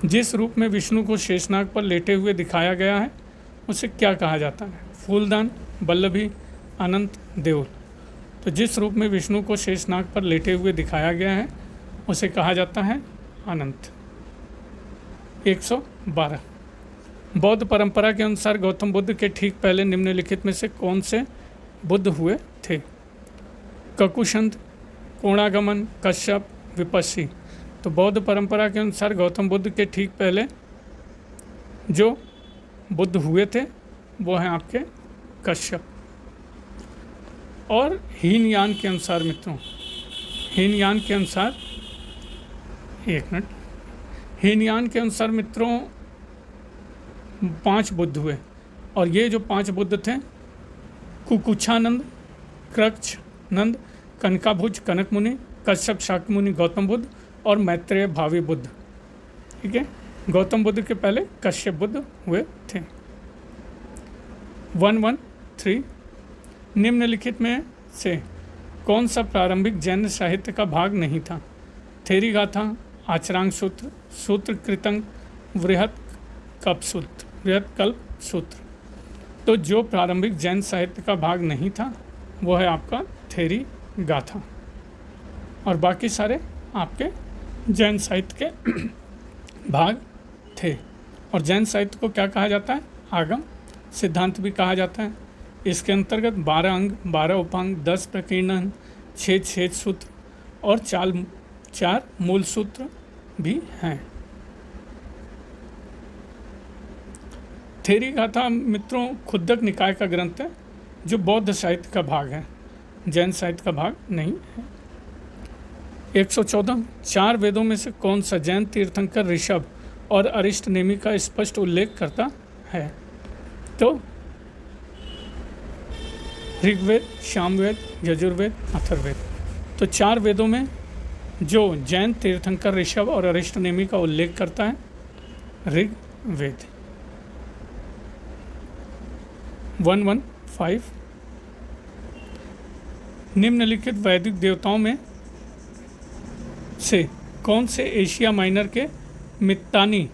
जिस रूप में विष्णु को शेषनाग पर लेटे हुए दिखाया गया है उसे क्या कहा जाता है? फूलदान, बल्लभी, अनंत, देउल। तो जिस रूप में विष्णु को शेषनाग पर लेटे हुए दिखाया गया है उसे कहा जाता है अनंत। 112। बौद्ध परंपरा के अनुसार गौतम बुद्ध के ठीक पहले निम्नलिखित में से कौन से बुद्ध हुए थे? ककुशंद, कोणागमन, कश्यप, विपस्सी। तो बौद्ध परंपरा के अनुसार गौतम बुद्ध के ठीक पहले जो बुद्ध हुए थे वो हैं आपके कश्यप। और हीनयान के अनुसार मित्रों, हीनयान के अनुसार, एक मिनट, हीनयान के अनुसार मित्रों 5 बुद्ध हुए। और ये जो 5 बुद्ध थे, कुकुच्छानंद, कृच्छनंद, कनकाभुज कनक मुनि, कश्यप शाक्य मुनि गौतम बुद्ध और मैत्रेय भावी बुद्ध। ठीक है, गौतम बुद्ध के पहले कश्यप बुद्ध हुए थे। 113। निम्नलिखित में से कौन सा प्रारंभिक जैन साहित्य का भाग नहीं था? थेरी गाथा, आचरांग सूत्र, सूत्र कृतंग, वृहत कल्प सूत्र। तो जो प्रारंभिक जैन साहित्य का भाग नहीं था वो है आपका थेरी गाथा, और बाकी सारे आपके जैन साहित्य के भाग थे। और जैन साहित्य को क्या कहा जाता है? आगम सिद्धांत भी कहा जाता है। इसके अंतर्गत 12 अंग, 12 उपांग, 10 प्रकीर्णन, 6 छेद सूत्र और 4 मूल सूत्र भी हैं। थेरी गाथा मित्रों खुद्दक निकाय का ग्रंथ है जो बौद्ध साहित्य का भाग है, जैन साहित्य का भाग नहीं है। 114। 4 वेदों में से कौन सा जैन तीर्थंकर ऋषभ और अरिष्ट नेमि का स्पष्ट उल्लेख करता है? तो ऋग्वेद, सामवेद, यजुर्वेद, अथर्ववेद। तो 4 वेदों में जो जैन तीर्थंकर ऋषभ और अरिष्ट नेमि का उल्लेख करता है ऋग्वेद। 115। निम्नलिखित वैदिक देवताओं में से कौन से एशिया माइनर के मित्तानी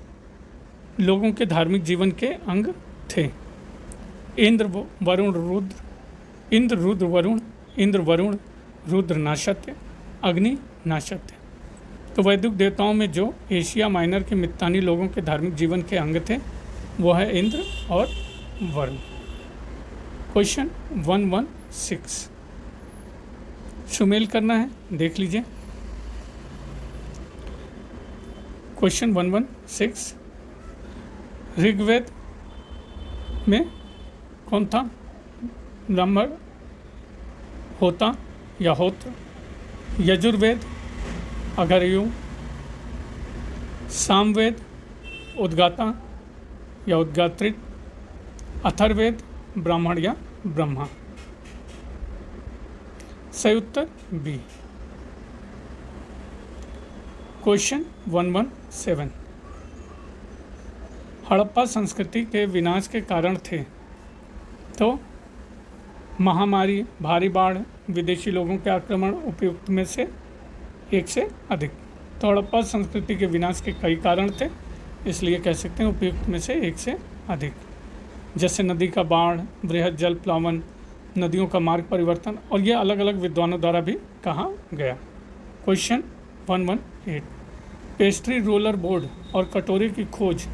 लोगों के धार्मिक जीवन के अंग थे? इंद्र, वरुण, रुद्र, इंद्र, रुद्र, वरुण, इंद्र, वरुण, रुद्र नाशत्य, अग्नि नाशत्य। तो वैदिक देवताओं में जो एशिया माइनर के मित्तानी लोगों के धार्मिक जीवन के अंग थे वो है इंद्र और वरुण। क्वेश्चन 116 सुमेल करना है, देख लीजिए। क्वेश्चन 116 ऋग्वेद में कौन था? ब्राह्मण, होता या होत्र। यजुर्वेद अघर्यु, सामवेद उद्गाता या उद्गात्रित, अथर्ववेद ब्राह्मण या ब्रह्मा। सही उत्तर बी। क्वेश्चन 117 हड़प्पा संस्कृति के विनाश के कारण थे? तो महामारी, भारी बाढ़, विदेशी लोगों के आक्रमण, उपयुक्त में से एक से अधिक। तो हड़प्पा संस्कृति के विनाश के कई कारण थे, इसलिए कह सकते हैं उपयुक्त में से एक से अधिक। जैसे नदी का बाढ़, बृहद जल प्लावन, नदियों का मार्ग परिवर्तन, और ये अलग अलग विद्वानों द्वारा भी कहा गया। क्वेश्चन 118, पेस्ट्री रोलर बोर्ड और कटोरे की खोज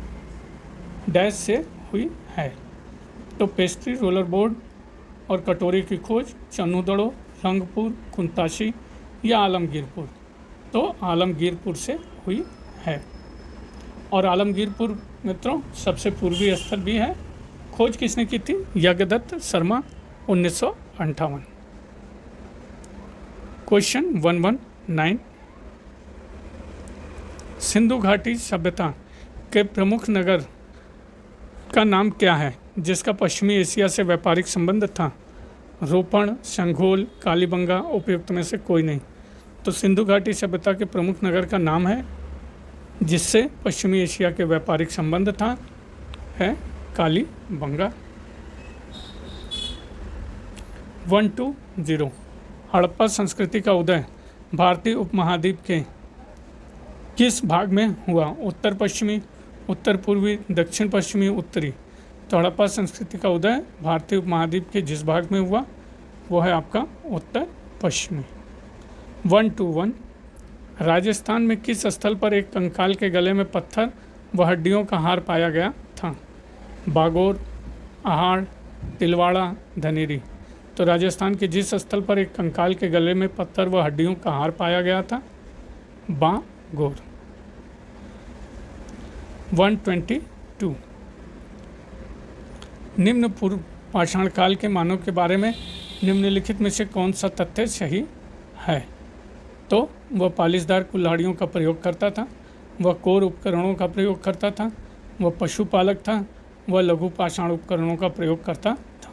डैश से हुई है। तो पेस्ट्री रोलर बोर्ड और कटोरे की खोज चन्नूदड़ो, रंगपुर, कुंताशी या आलमगीरपुर। तो आलमगीरपुर से हुई है। और आलमगीरपुर मित्रों सबसे पूर्वी स्थल भी है। खोज किसने की थी? यज्ञदत्त शर्मा 1958। क्वेश्चन 119, सिंधु घाटी सभ्यता के प्रमुख नगर का नाम क्या है जिसका पश्चिमी एशिया से व्यापारिक संबंध था? रोपण, शंघोल, कालीबंगा, उपयुक्त में से कोई नहीं। तो सिंधु घाटी सभ्यता के प्रमुख नगर का नाम है जिससे पश्चिमी एशिया के व्यापारिक संबंध था है कालीबंगा। 120, हड़प्पा संस्कृति का उदय भारतीय उपमहाद्वीप के किस भाग में हुआ? उत्तर पश्चिमी, उत्तर पूर्वी, दक्षिण पश्चिमी, उत्तरी। तो हड़प्पा संस्कृति का उदय भारतीय उपमहाद्वीप के जिस भाग में हुआ वो है आपका उत्तर पश्चिमी। 121, राजस्थान में किस स्थल पर एक कंकाल के गले में पत्थर व हड्डियों का हार पाया गया था? बागोर, आहाड़, तिलवाड़ा, धनेरी। तो राजस्थान के जिस स्थल पर एक कंकाल के गले में पत्थर व हड्डियों का हार पाया गया था, बागोर। 122, निम्न पूर्व पाषाण काल के मानव के बारे में निम्नलिखित में से कौन सा तथ्य सही है? तो वह पालिशदार कुल्हाड़ियों का प्रयोग करता था, वह कोर उपकरणों का प्रयोग करता था, वह पशुपालक था, वह लघु पाषाण उपकरणों का प्रयोग करता था।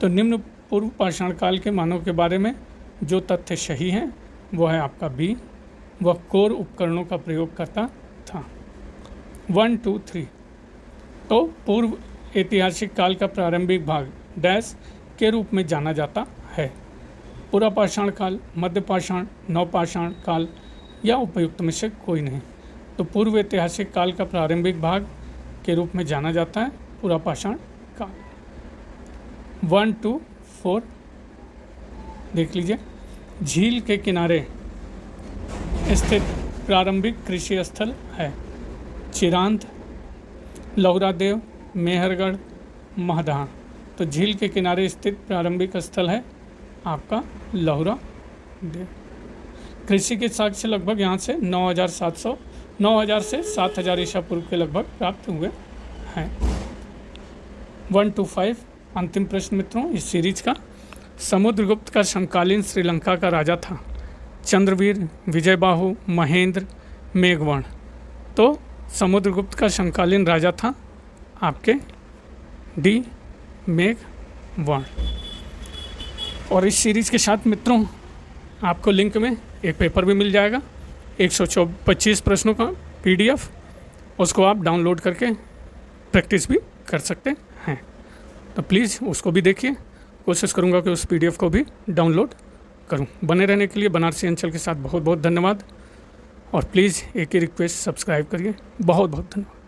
तो निम्न पूर्व पाषाण काल के मानव के बारे में जो तथ्य सही हैं वह है आपका बी, वह कोर उपकरणों का प्रयोग करता था। 123, तो पूर्व ऐतिहासिक काल का प्रारंभिक भाग डैश के रूप में जाना जाता है? पुरापाषाण काल, मध्यपाषाण, नवपाषाण काल या उपयुक्त में से कोई नहीं। तो पूर्व ऐतिहासिक काल का प्रारंभिक भाग के रूप में जाना जाता है पुरापाषाण काल। 124, देख लीजिए, झील के किनारे स्थित प्रारंभिक कृषि स्थल है? चिरांद, लौरादेव, मेहरगढ़, महदहा। तो झील के किनारे स्थित प्रारंभिक स्थल है आपका लौरा देव। कृषि के साक्ष्य लगभग यहाँ से 9000 से 7000 ईसा पूर्व के लगभग प्राप्त हुए हैं। 125, अंतिम प्रश्न मित्रों इस सीरीज का, समुद्रगुप्त का समकालीन श्रीलंका का राजा था? चंद्रवीर, विजयबाहु, महेंद्र, मेघवर्ण। तो समुद्रगुप्त का समकालीन राजा था आपके डी, मेघवर्ण। और इस सीरीज़ के साथ मित्रों आपको लिंक में एक पेपर भी मिल जाएगा 125 प्रश्नों का PDF, उसको आप डाउनलोड करके प्रैक्टिस भी कर सकते हैं। तो प्लीज़ उसको भी देखिए, कोशिश करूँगा कि उस PDF को भी डाउनलोड करूँ। बने रहने के लिए बनारसी अंचल के साथ बहुत बहुत धन्यवाद। और प्लीज़ एक ही रिक्वेस्ट, सब्सक्राइब करिए। बहुत बहुत धन्यवाद।